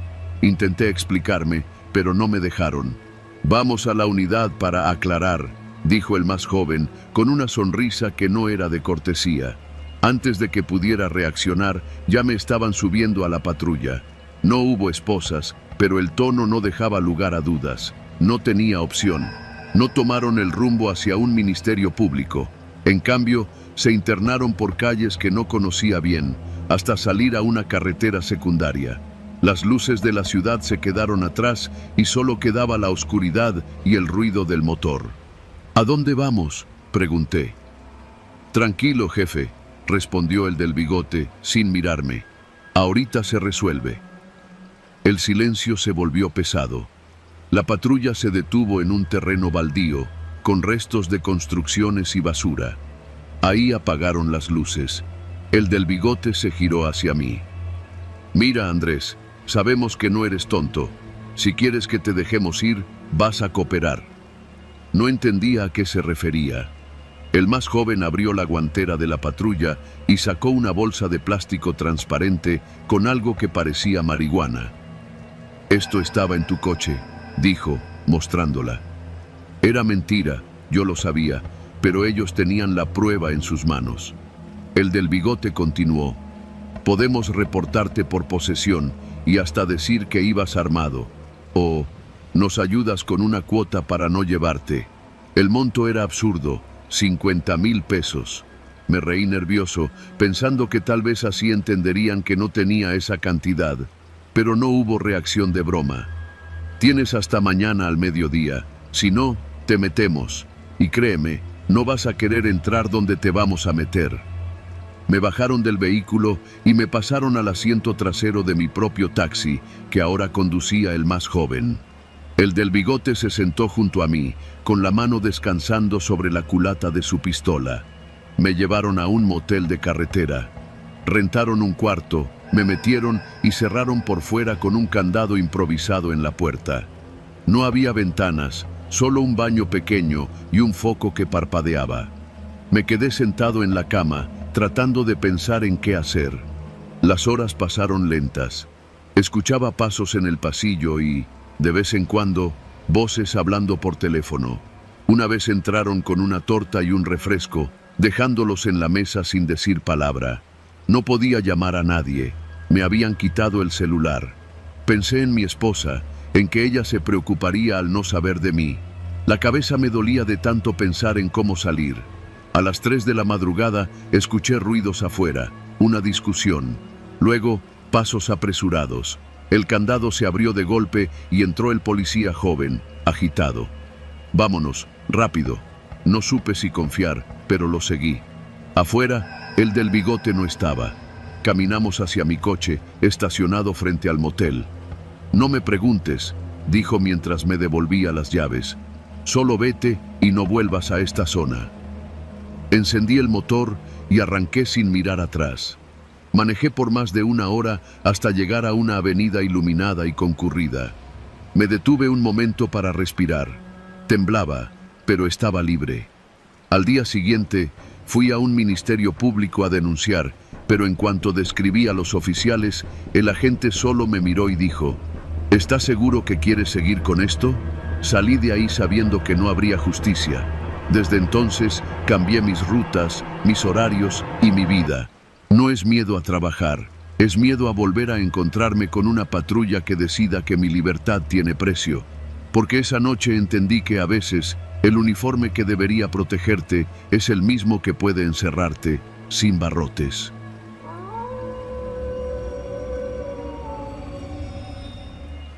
Intenté explicarme, pero no me dejaron. «Vamos a la unidad para aclarar», dijo el más joven, con una sonrisa que no era de cortesía. Antes de que pudiera reaccionar, ya me estaban subiendo a la patrulla. No hubo esposas, pero el tono no dejaba lugar a dudas. No tenía opción. No tomaron el rumbo hacia un ministerio público. En cambio, se internaron por calles que no conocía bien, hasta salir a una carretera secundaria. Las luces de la ciudad se quedaron atrás y solo quedaba la oscuridad y el ruido del motor. «¿A dónde vamos?», pregunté. «Tranquilo, jefe», respondió el del bigote, sin mirarme. «Ahorita se resuelve». El silencio se volvió pesado. La patrulla se detuvo en un terreno baldío, con restos de construcciones y basura. Ahí apagaron las luces. El del bigote se giró hacia mí. «Mira, Andrés, sabemos que no eres tonto. Si quieres que te dejemos ir, vas a cooperar». No entendía a qué se refería. El más joven abrió la guantera de la patrulla y sacó una bolsa de plástico transparente con algo que parecía marihuana. «Esto estaba en tu coche», dijo, mostrándola. Era mentira, yo lo sabía, pero ellos tenían la prueba en sus manos. El del bigote continuó. «Podemos reportarte por posesión y hasta decir que ibas armado. O nos ayudas con una cuota para no llevarte». El monto era absurdo, 50,000 pesos. Me reí nervioso, pensando que tal vez así entenderían que no tenía esa cantidad, pero no hubo reacción de broma. «Tienes hasta mañana al mediodía, si no, te metemos. Y créeme, no vas a querer entrar donde te vamos a meter». Me bajaron del vehículo y me pasaron al asiento trasero de mi propio taxi, que ahora conducía el más joven. El del bigote se sentó junto a mí, con la mano descansando sobre la culata de su pistola. Me llevaron a un motel de carretera. Rentaron un cuarto, me metieron y cerraron por fuera con un candado improvisado en la puerta. No había ventanas, solo un baño pequeño y un foco que parpadeaba. Me quedé sentado en la cama, tratando de pensar en qué hacer. Las horas pasaron lentas. Escuchaba pasos en el pasillo y, de vez en cuando, voces hablando por teléfono. Una vez entraron con una torta y un refresco, dejándolos en la mesa sin decir palabra. No podía llamar a nadie. Me habían quitado el celular. Pensé en mi esposa, en que ella se preocuparía al no saber de mí. La cabeza me dolía de tanto pensar en cómo salir. A las 3 de la madrugada escuché ruidos afuera, una discusión. Luego, pasos apresurados. El candado se abrió de golpe y entró el policía joven, agitado. «Vámonos, rápido». No supe si confiar, pero lo seguí. Afuera, el del bigote no estaba. Caminamos hacia mi coche, estacionado frente al motel. «No me preguntes», dijo mientras me devolvía las llaves. «Solo vete y no vuelvas a esta zona». Encendí el motor y arranqué sin mirar atrás. Manejé por más de 1 hora hasta llegar a una avenida iluminada y concurrida. Me detuve un momento para respirar. Temblaba, pero estaba libre. Al día siguiente, fui a un ministerio público a denunciar, pero en cuanto describí a los oficiales, el agente solo me miró y dijo: «¿Estás seguro que quieres seguir con esto?». Salí de ahí sabiendo que no habría justicia. Desde entonces, cambié mis rutas, mis horarios y mi vida. No es miedo a trabajar, es miedo a volver a encontrarme con una patrulla que decida que mi libertad tiene precio. Porque esa noche entendí que a veces el uniforme que debería protegerte es el mismo que puede encerrarte sin barrotes.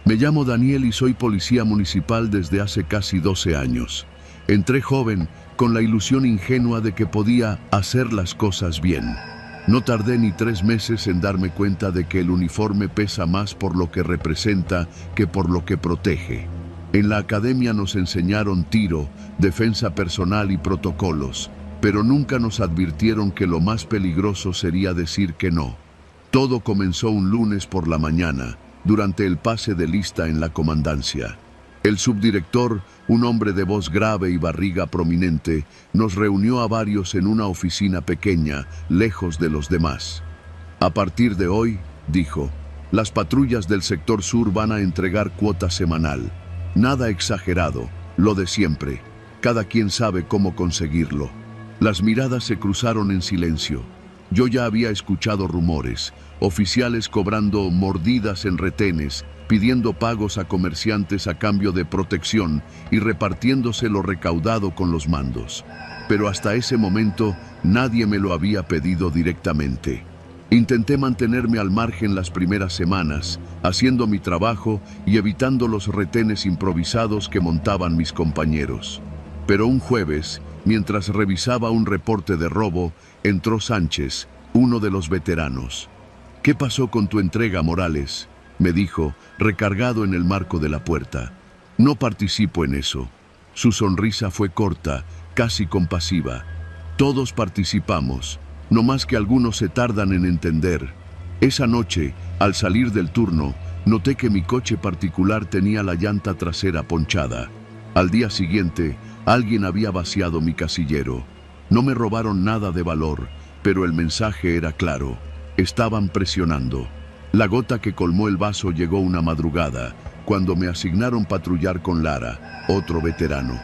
Me llamo Daniel y soy policía municipal desde hace casi 12 años. Entré joven, con la ilusión ingenua de que podía hacer las cosas bien. No tardé ni 3 meses en darme cuenta de que el uniforme pesa más por lo que representa que por lo que protege. En la academia nos enseñaron tiro, defensa personal y protocolos, pero nunca nos advirtieron que lo más peligroso sería decir que no. Todo comenzó un lunes por la mañana, durante el pase de lista en la comandancia. El subdirector, un hombre de voz grave y barriga prominente, nos reunió a varios en una oficina pequeña, lejos de los demás. «A partir de hoy», dijo, «las patrullas del sector sur van a entregar cuota semanal. Nada exagerado, lo de siempre. Cada quien sabe cómo conseguirlo». Las miradas se cruzaron en silencio. Yo ya había escuchado rumores, oficiales cobrando mordidas en retenes, pidiendo pagos a comerciantes a cambio de protección y repartiéndose lo recaudado con los mandos. Pero hasta ese momento nadie me lo había pedido directamente. Intenté mantenerme al margen las primeras semanas, haciendo mi trabajo y evitando los retenes improvisados que montaban mis compañeros. Pero un jueves, mientras revisaba un reporte de robo, entró Sánchez, uno de los veteranos. «¿Qué pasó con tu entrega, Morales?», me dijo, recargado en el marco de la puerta. «No participo en eso». Su sonrisa fue corta, casi compasiva. «Todos participamos, no más que algunos se tardan en entender». Esa noche, al salir del turno, noté que mi coche particular tenía la llanta trasera ponchada. Al día siguiente, alguien había vaciado mi casillero. No me robaron nada de valor, pero el mensaje era claro. Estaban presionando. La gota que colmó el vaso llegó una madrugada, cuando me asignaron patrullar con Lara, otro veterano.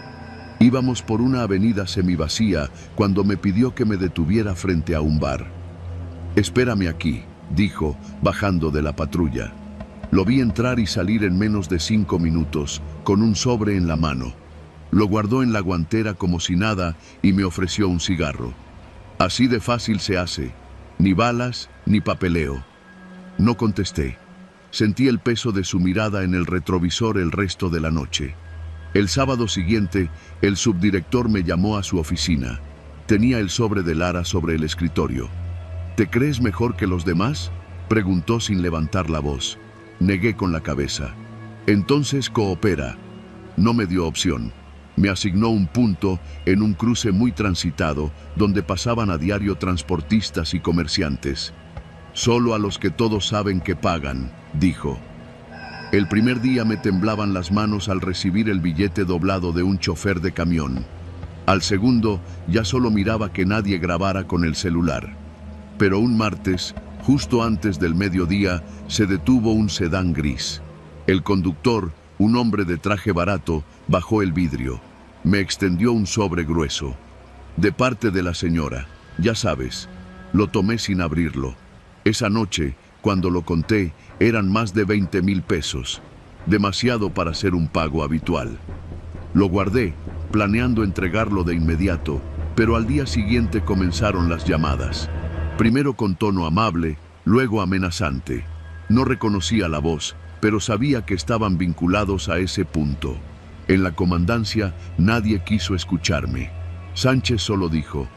Íbamos por una avenida semivacía cuando me pidió que me detuviera frente a un bar. «Espérame aquí», dijo, bajando de la patrulla. Lo vi entrar y salir en menos de 5 minutos, con un sobre en la mano. Lo guardó en la guantera como si nada y me ofreció un cigarro. «Así de fácil se hace, ni balas ni papeleo». No contesté. Sentí el peso de su mirada en el retrovisor el resto de la noche. El sábado siguiente, el subdirector me llamó a su oficina. Tenía el sobre de Lara sobre el escritorio. «¿Te crees mejor que los demás?», preguntó sin levantar la voz. Negué con la cabeza. «Entonces coopera». No me dio opción. Me asignó un punto en un cruce muy transitado, donde pasaban a diario transportistas y comerciantes. «Solo a los que todos saben que pagan», dijo. El primer día me temblaban las manos al recibir el billete doblado de un chofer de camión. Al segundo, ya solo miraba que nadie grabara con el celular. Pero un martes, Justo antes del mediodía se detuvo un sedán gris. El conductor, un hombre de traje barato, bajó el vidrio. Me extendió un sobre grueso. De parte de la señora, ya sabes. Lo tomé sin abrirlo. Esa noche, cuando lo conté, eran más de 20,000 pesos. Demasiado para ser un pago habitual. Lo guardé, planeando entregarlo de inmediato, pero al día siguiente comenzaron las llamadas. Primero con tono amable, luego amenazante. No reconocía la voz, pero sabía que estaban vinculados a ese punto. En la comandancia nadie quiso escucharme. Sánchez solo dijo: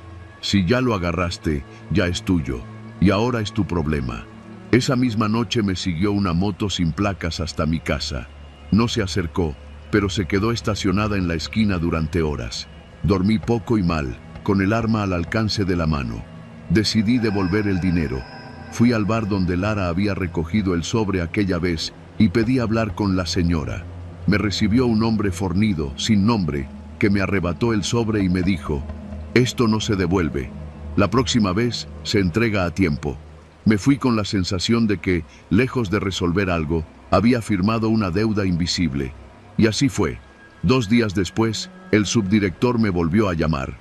si ya lo agarraste, ya es tuyo, y ahora es tu problema. Esa misma noche me siguió una moto sin placas hasta mi casa. No se acercó, pero se quedó estacionada en la esquina durante horas. Dormí poco y mal, con el arma al alcance de la mano. Decidí devolver el dinero. Fui al bar donde Lara había recogido el sobre aquella vez y pedí hablar con la señora. Me recibió un hombre fornido, sin nombre, que me arrebató el sobre y me dijo: esto no se devuelve. La próxima vez se entrega a tiempo. Me fui con la sensación de que, lejos de resolver algo, había firmado una deuda invisible. Y así fue. 2 días después, el subdirector me volvió a llamar.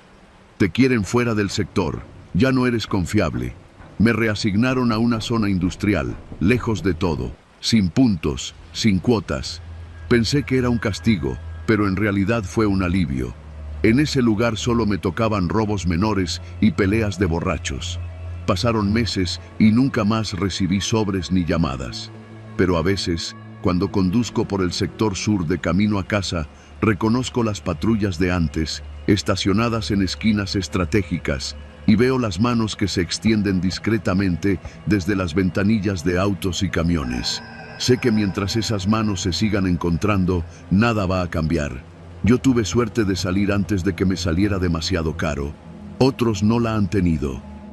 Te quieren fuera del sector. Ya no eres confiable. Me reasignaron a una zona industrial, lejos de todo, sin puntos, sin cuotas. Pensé que era un castigo, pero en realidad fue un alivio. En ese lugar solo me tocaban robos menores y peleas de borrachos. Pasaron meses y nunca más recibí sobres ni llamadas. Pero a veces, cuando conduzco por el sector sur de camino a casa, reconozco las patrullas de antes, estacionadas en esquinas estratégicas, y veo las manos que se extienden discretamente desde las ventanillas de autos y camiones. Sé que mientras esas manos se sigan encontrando, nada va a cambiar. Yo tuve suerte de salir antes de que me saliera demasiado caro. Otros no la han tenido.